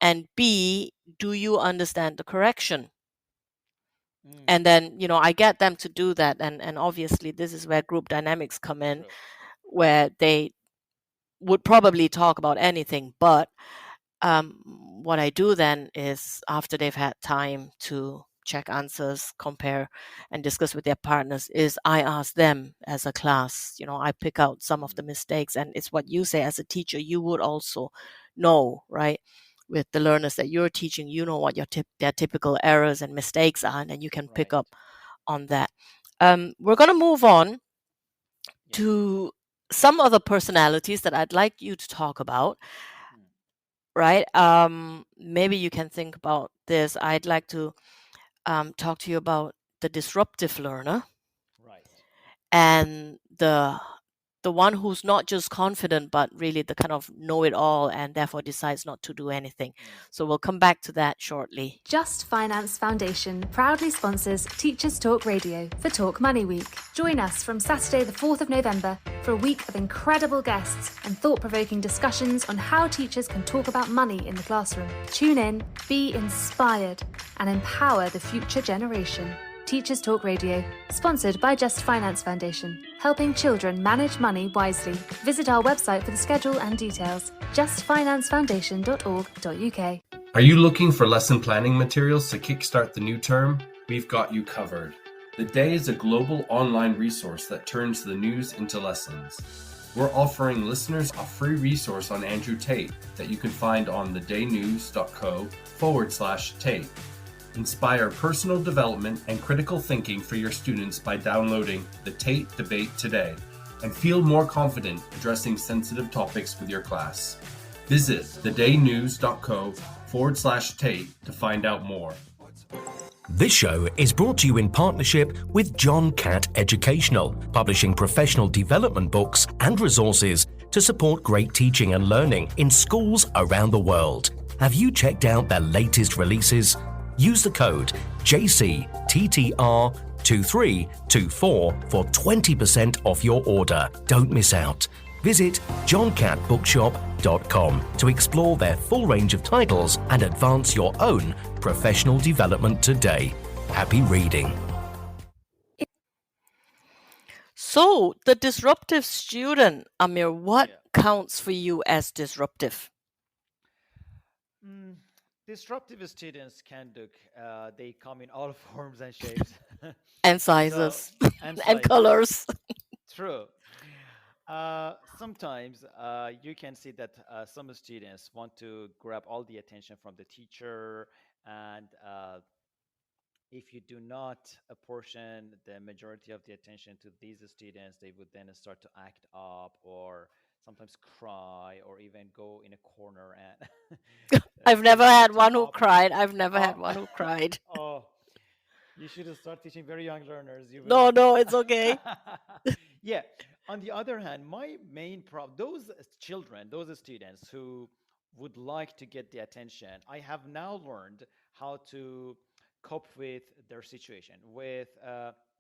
and B, do you understand the correction? And then, I get them to do that. And obviously, this is where group dynamics come in, True. where they would probably talk about anything. But what I do then is, after they've had time to check answers, compare, and discuss with their partners, is I ask them as a class. I pick out some of the mistakes, and it's what you say as a teacher. You would also know, right? With the learners that you're teaching, you know what their typical errors and mistakes are, and then you can pick Right. up on that. We're going to move on Yeah. to some other personalities that I'd like you to talk about, right? Maybe you can think about this. I'd like to talk to you about the disruptive learner, Right. and the one who's not just confident, but really the kind of know-it-all, and therefore decides not to do anything. So we'll come back to that shortly. Just Finance Foundation proudly sponsors Teachers Talk Radio for Talk Money Week. Join us from Saturday the 4th of November for a week of incredible guests and thought-provoking discussions on how teachers can talk about money in the classroom. Tune in, be inspired, and empower the future generation. Teachers Talk Radio, sponsored by Just Finance Foundation, helping children manage money wisely. Visit our website for the schedule and details, justfinancefoundation.org.uk. Are you looking for lesson planning materials to kickstart the new term? We've got you covered. The Day is a global online resource that turns the news into lessons. We're offering listeners a free resource on Andrew Tate that you can find on thedaynews.co/Tate. Inspire personal development and critical thinking for your students by downloading the Tate Debate today and feel more confident addressing sensitive topics with your class. Visit thedaynews.co/Tate to find out more. This show is brought to you in partnership with John Catt Educational, publishing professional development books and resources to support great teaching and learning in schools around the world. Have you checked out their latest releases? Use the code JCTTR2324 for 20% off your order. Don't miss out. Visit johncattbookshop.com to explore their full range of titles and advance your own professional development today. Happy reading. So, the disruptive student, Amir, what counts for you as disruptive? Disruptive students, Khanh Duc, they come in all forms and shapes. And sizes and and colors. True. Sometimes you can see that some students want to grab all the attention from the teacher, and if you do not apportion the majority of the attention to these students, they would then start to act up or sometimes cry or even go in a corner and I've never had one who up. cried. I've never had Oh, one who cried. oh, you should start teaching very young learners. You No, will. no, it's okay. Yeah. On the other hand, my main problem, those children, those students who would like to get the attention, I have now learned how to cope with their situation, with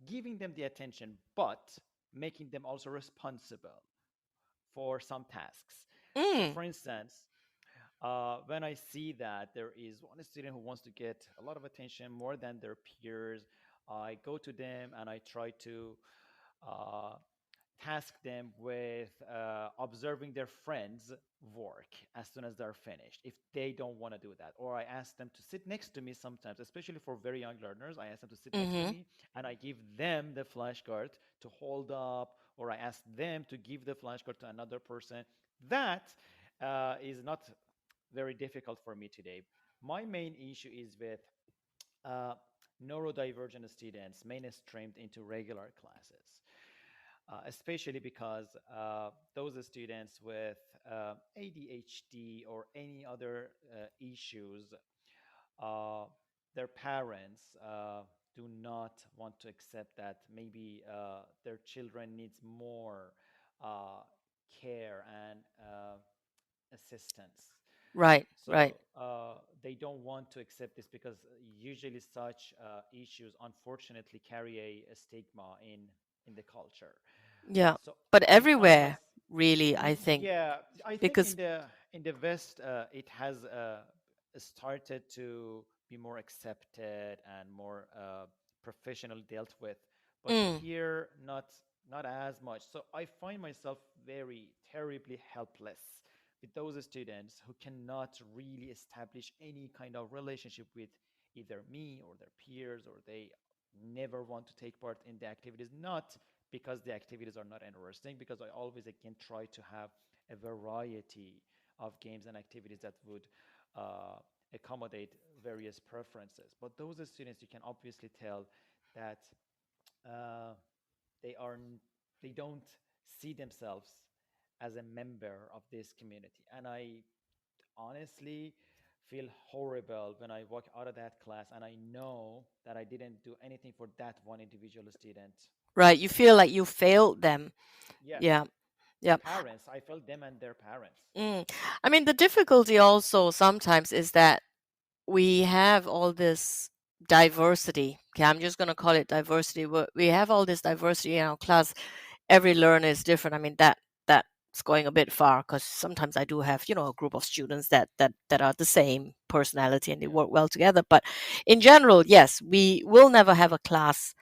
giving them the attention, but making them also responsible for some tasks. So, Mm, for instance, when I see that there is one student who wants to get a lot of attention more than their peers, I go to them and I try to uh, task them with observing their friends' work as soon as they're finished, if they don't want to do that. Or I ask them to sit next to me sometimes, especially for very young learners. I ask them to sit next to mm-hmm. me and I give them the flashcard to hold up, or I ask them to give the flashcard to another person. That is not very difficult for me today. My main issue is with uh, neurodivergent students mainstreamed into regular classes, especially because those students with ADHD or any other issues, uh, their parents do not want to accept that maybe their children needs more uh, care and assistance. Right, right. So they don't want to accept this because usually such issues unfortunately carry a stigma in the culture. Yeah. So But I find my everywhere, really, I think, yeah, I think because in the West it has started to be more accepted and more professionally dealt with, but mm, here not as much. So I find myself very terribly helpless with those students who cannot really establish any kind of relationship with either me or their peers, or they never want to take part in the activities, not because the activities are not interesting, because I always again try to have a variety of games and activities that would uh, accommodate various preferences. But those students, you can obviously tell that uh, they are they don't see themselves as a member of this community, and I honestly feel horrible when I walk out of that class and I know that I didn't do anything for that one individual student. right, you feel like you failed them. Yes, Yeah, the yeah. parents, I felt them and their parents. I mean, the difficulty also sometimes is that we have all this diversity. Okay, I'm just going to call it diversity. We have all this diversity in our class. Every learner is different. I mean, that's going a bit far, because sometimes I do have, a group of students that are the same personality and they Yeah. work well together. But in general, yes, we will never have a class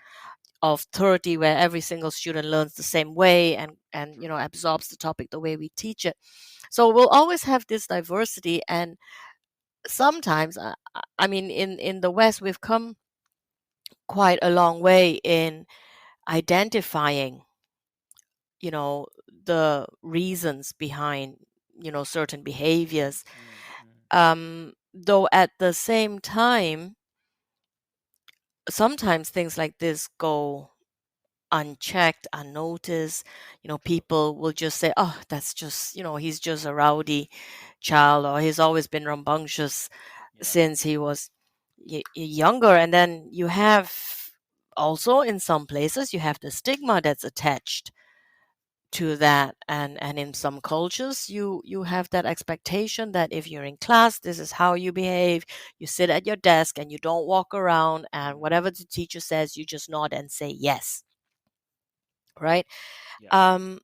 of 30 where every single student learns the same way and True. absorbs the topic the way we teach it. So we'll always have this diversity. And sometimes, I mean, in the West, we've come quite a long way in identifying, the reasons behind, certain behaviors. Though at the same time, sometimes things like this go unchecked, unnoticed. True. People will just say, "Oh, that's just, he's just a rowdy child, or he's always been rambunctious Yeah. since he was younger." And then you have also, in some places, you have the stigma that's attached to that. And in some cultures, you have that expectation that if you're in class, this is how you behave. You sit at your desk and you don't walk around, and Mm. whatever the teacher says, you just nod and say yes, right? Yeah. um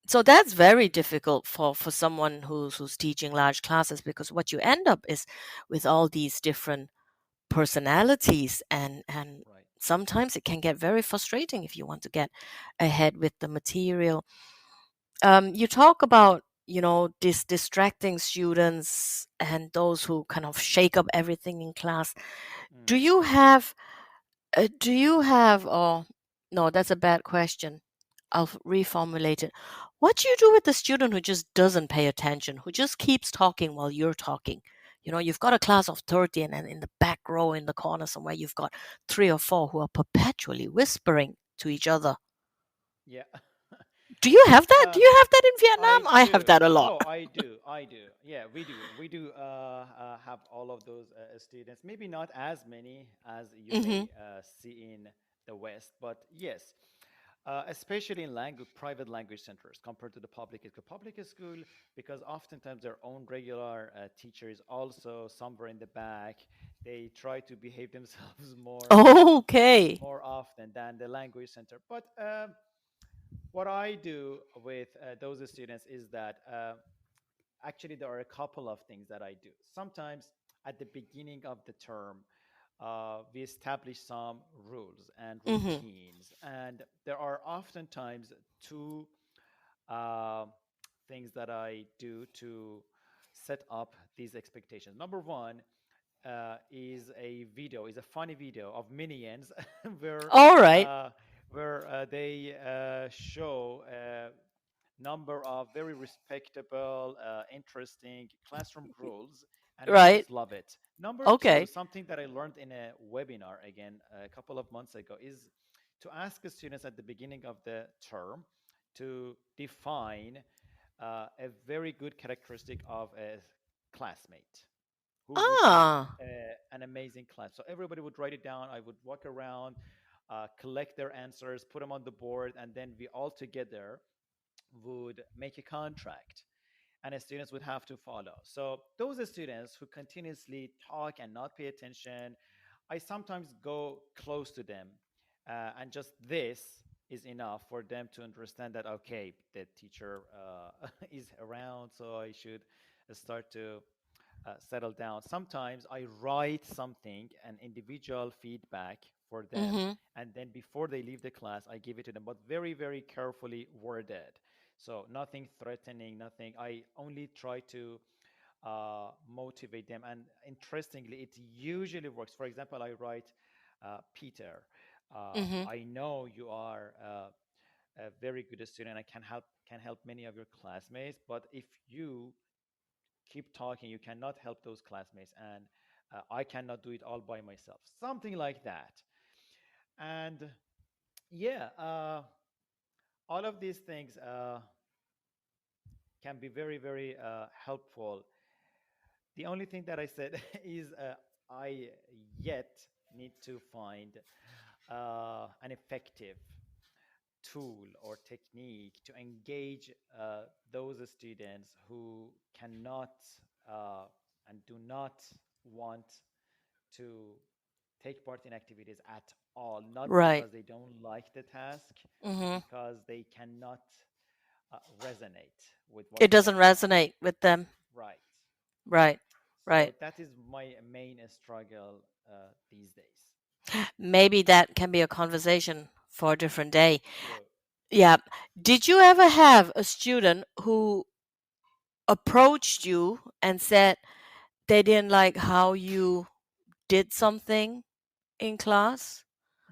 so that's very difficult for someone who's teaching large classes, because what you end up is with all these different personalities, and Right. sometimes it can get very frustrating if you want to get ahead with the material. You talk about, distracting students and those who kind of shake up everything in class. Do Mm. you have or no, that's a bad question. I'll reformulate it. What do you do with the student who just doesn't pay attention, who just keeps talking while you're talking? You've got a class of 30, and then in the back row in the corner somewhere, you've got three or four who are perpetually whispering to each other. Yeah. Do you have that? uh, Do you have that in I Vietnam? I have do. that a lot. Oh, I do. I do. Yeah, we do. We do have all of those students. Maybe not as many as you Hmm. may see in the West, but yes, especially in private language centers compared to the public school, because oftentimes their own regular teachers also somewhere in the back. They try to behave themselves Okay. more often than the language center. But what I do with those students is that actually there are a couple of things that I do. Sometimes at the beginning of the term, we establish some rules and Hmm. routines, and there are oftentimes two uh, things that I do to set up these expectations. Number one is a funny video of minions where All right. uh, they show number of very respectable, interesting classroom rules, and I Right. just love it. Number two, Okay. something that I learned in a webinar again a couple of months ago is to ask the students at the beginning of the term to define a very good characteristic of a classmate who would be Ah. an amazing class. So everybody would write it down. I would walk around, collect their answers, put them on the board, and then we all together would make a contract and the students would have to follow. So those students who continuously talk and not pay attention, I sometimes go close to them, and just this is enough for them to understand that okay, the teacher is around, so I should start to settle down. Sometimes I write something, an individual feedback for them, Hmm. and then before they leave the class, I give it to them, but very, very carefully worded. So nothing threatening, nothing. I only try to motivate them, and interestingly, it usually works. For example, I write, Peter, Hmm. I know you are a very good student. I can help many of your classmates, but if you keep talking. You cannot help those classmates, and I cannot do it all by myself. Something like that. And yeah, all of these things can be very, very helpful. The only thing that I said is I yet need to find an effective tool or technique to engage those students who cannot and do not want to take part in activities at all, not Right. because they don't like the task, but Hmm. because they cannot resonate with It what's doesn't going on. resonate with them. Right. Right. So Right. that is my main struggle these days. Maybe that can be a conversation for a different day. True. Yeah. Did you ever have a student who approached you and said they didn't like how you did something in class?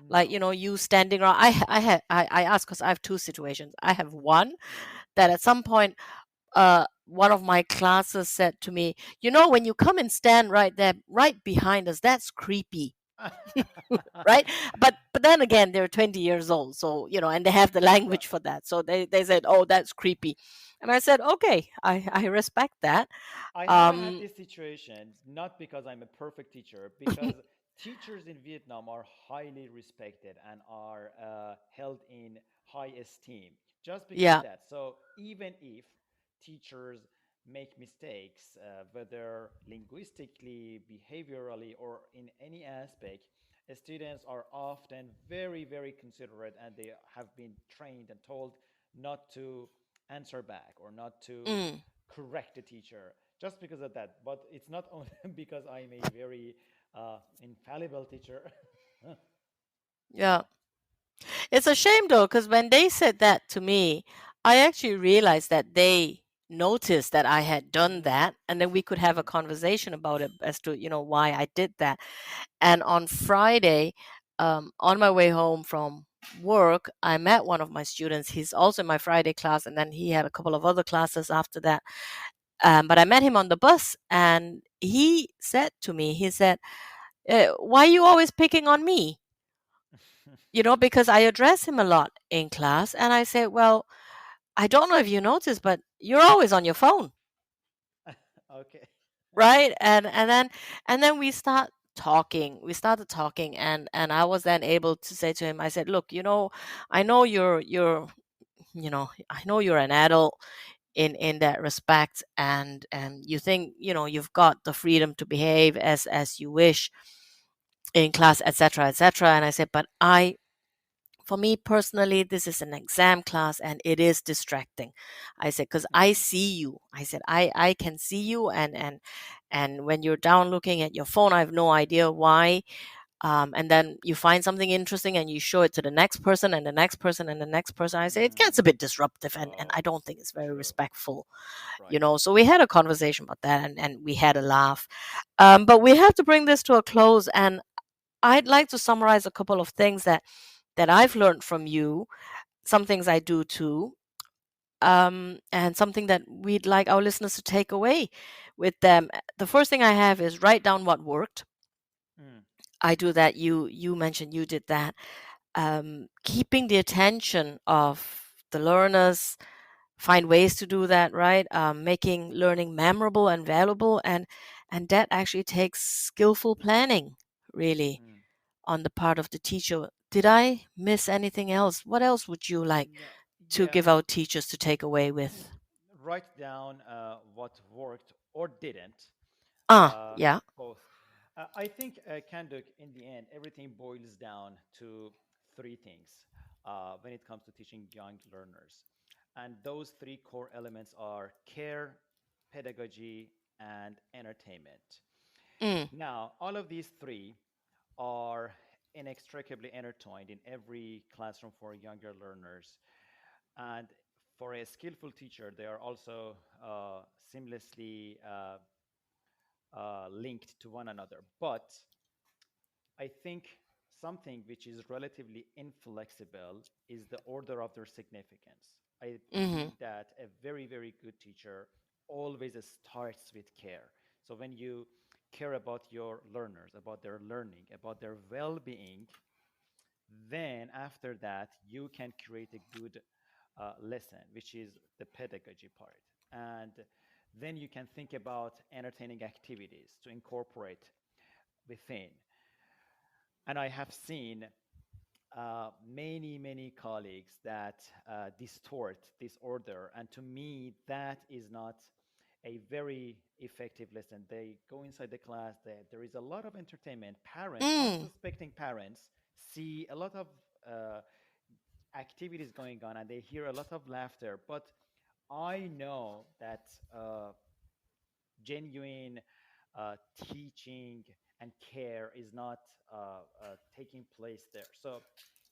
Like, No. you standing around. I asked because I have two situations. I have one that at some point, one of my classes said to me, when you come and stand right there, right behind us, that's creepy, right? But then again, they're 20 years old, so and they have the Well, language for that. So they said, "Oh, that's creepy," and I said, "Okay, I respect that." I haven't had Um, this situation, not because I'm a perfect teacher, because teachers in Vietnam are highly respected and are held in high esteem just because of yeah. that. So even if teachers make mistakes, whether linguistically, behaviorally, or in any aspect, students are often very, very considerate and they have been trained and told not to answer back or not to Mm, correct the teacher just because of that. But it's not only because I'm a very infallible teacher. yeah. It's a shame though, because when they said that to me, I actually realized that they noticed that I had done Mm, that, and then we could have a mm, conversation about it as to why I did that. And on Friday, on my way home from work, I met one of my students. He's also in my Friday class, and then he had a couple of other classes after that. But I met him on the bus, and he said to me, he said, "Why are you always picking on me?" Because I address him a lot in class, and I said, "Well, I don't know if you noticed, but you're always on your phone, okay. right?" And then we started talking, and I was then able to say to him, I said, "Look, I know you're an adult in that respect, and you think you've got the freedom to behave as you wish in class, etc., etc." And I said, "But for me personally, this is an exam class and it is distracting." I said, "Because I Mm, see you." I said, I can see you, and when you're down looking at your phone, I have no idea why. And then you find something interesting and you show it to the next person and the next person and the next person. I say it gets mm. a bit disruptive, and Oh, I don't think it's very true. respectful. Right. So we had a conversation about that, and we had a laugh. But we have to bring this to a close, and I'd like to summarize a couple of things that I've learned from you, some things I do too, and something that we'd like our listeners to take away with them. The first thing I have is write down what worked. Mm, I do that. You mentioned you did that. Keeping the attention of the learners, find ways to do that, right? Making learning memorable and valuable, and that actually takes skillful planning, really, mm. on the part of the teacher. Did I miss anything else? What else would you like No, to yeah. give our teachers to take away with? Write down what worked or didn't. Uh, Yeah. both. I think, Kanduk, in the end, everything boils down to three things when it comes to teaching young learners. And those three core elements are care, pedagogy, and entertainment. Mm, Now, all of these three are inextricably intertwined in every classroom for younger learners. And for a skillful teacher, they are also seamlessly linked to one another. But I think something which is relatively inflexible is the order of their significance. I mm-hmm, believe that a very, very good teacher always starts with care. So when you care about your learners, about their learning, about their well being, then after that, you can create a good lesson, which is the pedagogy part. And then you can think about entertaining activities to incorporate within. And I have seen many, many colleagues that distort this order. And to me, that is not a very effective lesson. They go inside the class. There is a lot of entertainment. Parents, Mm. unsuspecting parents, see a lot of uh, activities going on, and they hear a lot of laughter. But I know that genuine uh, teaching and care is not taking place there. So,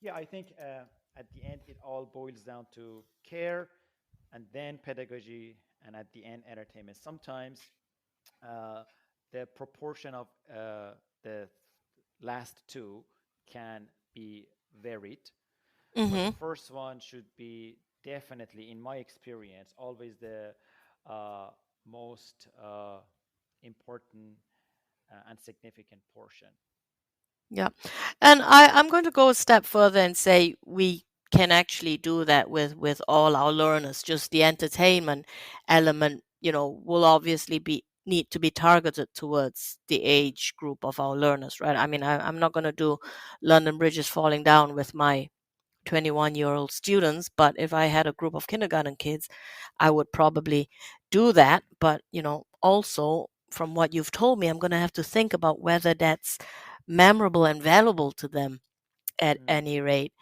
yeah, I think at the end it all boils down to care and then pedagogy and at the end entertainment. Sometimes uh, the proportion of the last two can be varied, but the Mm-hmm. first one should be definitely, in my experience, always the uh, most important and significant portion. Yeah. And I'm going to go a step further and say we can actually do that with all our learners. Just the entertainment element, will obviously be need to be targeted towards the age group of our learners, right? I mean, I'm not going to do London Bridge is falling down with my 21-year-old students, but if I had a group of kindergarten kids, I would probably do that. But, also from what you've told me, I'm going to have to think about whether that's memorable and valuable to them at Mhm. any rate.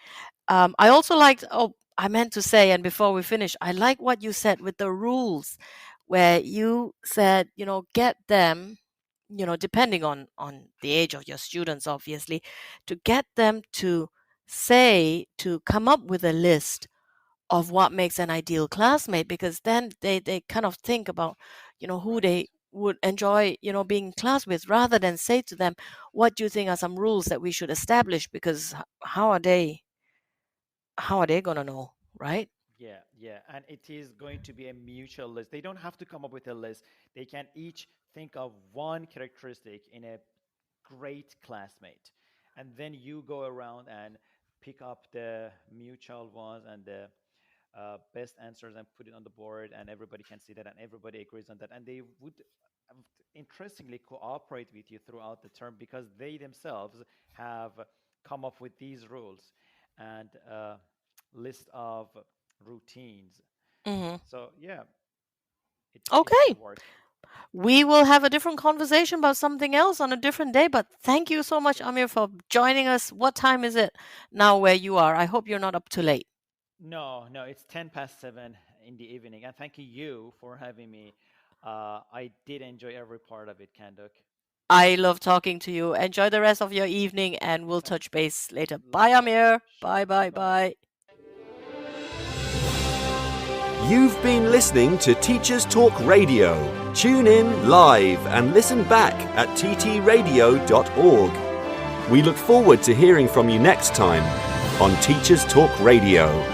I also liked, I meant to say, and before we finish, I like what you said with the rules, where you said, get them, depending on the age of your students, obviously, to get them to come up with a list of what makes an ideal classmate, because then they kind of think about, who Right. they would enjoy, being in class with, rather than say to them, what do you think are some rules that we should establish? Because how are they going to know, right? Yeah, yeah. And it is going to be a mutual list. They don't have to come up with a list. They can each think of one characteristic in a great classmate. And then you go around and pick up the mutual ones and the best answers and put it on the board, and everybody can see that, and everybody agrees on that. And they would interestingly cooperate with you throughout the term because they themselves have come up with these rules and list of routines. Hmm. So yeah, it can Okay. work. We will have a different conversation about something else on a different day, but thank you so much, Sure. Amir, for joining us. What time is it now where you are? I hope you're not up too late. No, no, it's 10 past 7 in the evening. And thank you for having me. I did enjoy every part of it, Kanduk. I love talking to you. Enjoy the rest of your evening, and we'll touch base later. Bye, Likewise. Amir. Bye, Sure. Bye bye, bye. bye. You've been listening to Teachers Talk Radio. Tune in live and listen back at ttradio.org. We look forward to hearing from you next time on Teachers Talk Radio.